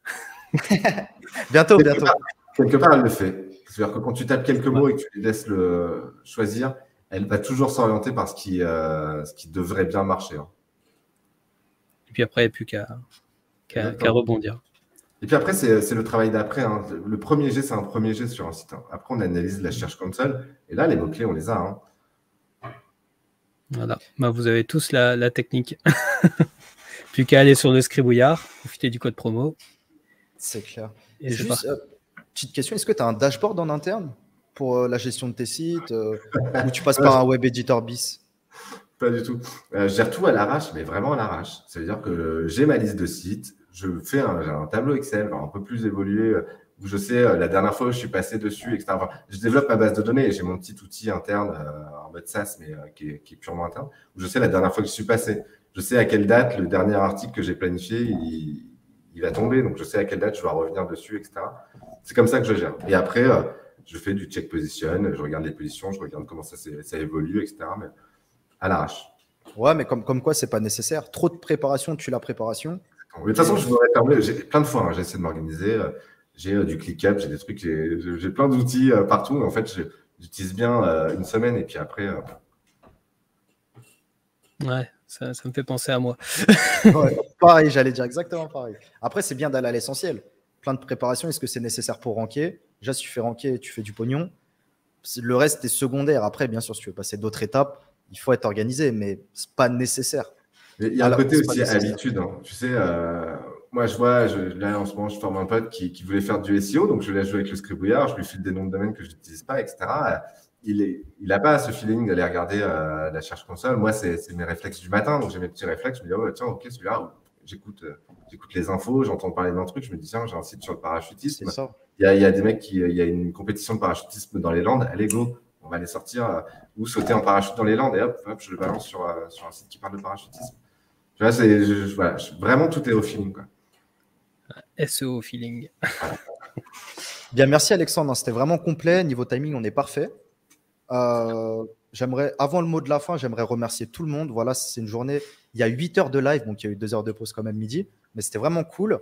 Bientôt. Quelque part, elle le fait. C'est-à-dire que quand tu tapes quelques mots et que tu lui laisses le choisir, elle va toujours s'orienter par ce qui devrait bien marcher. Hein. Et puis après, il n'y a plus qu'à rebondir. Et puis après, c'est le travail d'après. Hein. Le premier jet, c'est un premier jet sur un site. Hein. Après, on analyse la Search Console. Et là, les mots-clés, on les a. Hein. Voilà. Vous avez tous la technique. Plus qu'à aller sur le Scribouillard, profiter du code promo. C'est clair. Et juste, petite question, est-ce que tu as un dashboard en interne pour la gestion de tes sites ou tu passes par un web editor bis? Pas du tout. Je gère tout à l'arrache, mais vraiment à l'arrache. Ça veut dire que j'ai ma liste de sites, j'ai un tableau Excel un peu plus évolué où je sais la dernière fois où je suis passé dessus, etc. Enfin, je développe ma base de données et j'ai mon petit outil interne en mode SaaS, mais qui est purement interne, où je sais la dernière fois que je suis passé. Je sais à quelle date le dernier article que j'ai planifié, il va tomber. Donc, je sais à quelle date je dois revenir dessus, etc. C'est comme ça que je gère. Et après, je fais du check position, je regarde les positions, je regarde comment ça évolue, etc. Mais à l'arrache. Ouais, mais comme quoi, c'est pas nécessaire. Trop de préparation tue la préparation. De toute façon, je voudrais fermer. Plein de fois, hein, j'essaie de m'organiser. J'ai du ClickUp, j'ai des trucs, j'ai plein d'outils partout. En fait, j'utilise bien une semaine et puis après. Ouais, ça me fait penser à moi. Ouais, pareil, j'allais dire exactement pareil. Après, c'est bien d'aller à l'essentiel. Plein de préparation, est-ce que c'est nécessaire pour ranker? Déjà, si tu fais ranker, tu fais du pognon. Le reste est secondaire. Après, bien sûr, si tu veux passer d'autres étapes, il faut être organisé, mais c'est pas nécessaire. Il y a un côté aussi habitude. Hein. Tu sais, moi, je vois, là, en ce moment, je forme un pote qui voulait faire du SEO, donc je l'ai joué avec le Scribouillard, je lui file des noms de domaine que je n'utilise pas, etc. Il n'a pas ce feeling d'aller regarder la Search Console. Moi, c'est mes réflexes du matin, donc j'ai mes petits réflexes. Je me dis, oh, tiens, ok, celui-là, j'écoute les infos, j'entends parler d'un truc, je me dis, tiens, j'ai un site sur le parachutisme. Il y a des mecs il y a une compétition de parachutisme dans les Landes, allez, go, on va les sortir, ou sauter en parachute dans les Landes, et hop, je le balance sur un site qui parle de parachutisme. Tu vois, voilà, vraiment, tout est au feeling, quoi. SEO feeling. Bien, merci Alexandre, c'était vraiment complet. Niveau timing, on est parfait. Avant le mot de la fin, j'aimerais remercier tout le monde. Voilà, c'est une journée. Il y a 8 heures de live, donc il y a eu 2 heures de pause quand même midi, mais c'était vraiment cool.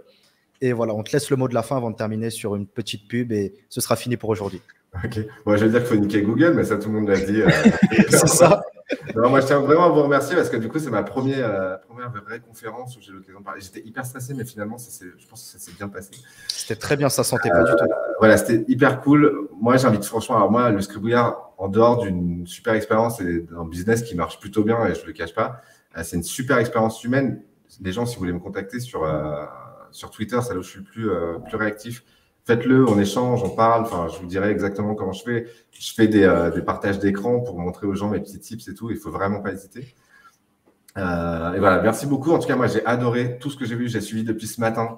Et voilà, on te laisse le mot de la fin avant de terminer sur une petite pub et ce sera fini pour aujourd'hui. Ok. Bon, je vais dire qu'il faut niquer Google, mais ça, tout le monde l'a dit. C'est ça. Non, moi, je tiens vraiment à vous remercier parce que du coup, c'est ma première vraie conférence où j'ai l'occasion de parler. J'étais hyper stressé, mais finalement, je pense que ça s'est bien passé. C'était très bien, ça sentait pas du tout. Voilà, c'était hyper cool. Moi, j'invite franchement, alors moi, le Scribouillard, en dehors d'une super expérience et d'un business qui marche plutôt bien, et je ne le cache pas, c'est une super expérience humaine. Les gens, si vous voulez me contacter sur Twitter, c'est là où je suis le plus réactif. Faites-le, on échange, on parle. Enfin, je vous dirai exactement comment je fais. Je fais des partages d'écran pour montrer aux gens mes petits tips et tout. Il ne faut vraiment pas hésiter. Et voilà, merci beaucoup. En tout cas, moi, j'ai adoré tout ce que j'ai vu. J'ai suivi depuis ce matin.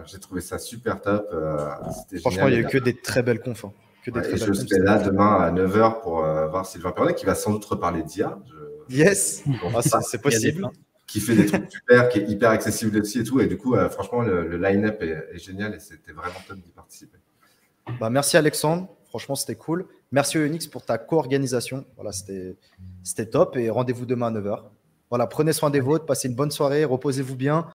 J'ai trouvé ça super top. Franchement, génial. Il n'y a eu que des très belles confs. Hein. Je serai là demain à 9h pour voir Sylvain Pernet qui va sans doute reparler d'IA. Yes, c'est possible. Qui fait des trucs super, qui est hyper accessible aussi et tout. Et du coup, franchement, le line-up est génial et c'était vraiment top d'y participer. Bah, merci Alexandre, franchement, c'était cool. Merci Eunix pour ta co-organisation. Voilà, c'était top et rendez-vous demain à 9h. Voilà, prenez soin des vôtres, passez une bonne soirée, reposez-vous bien.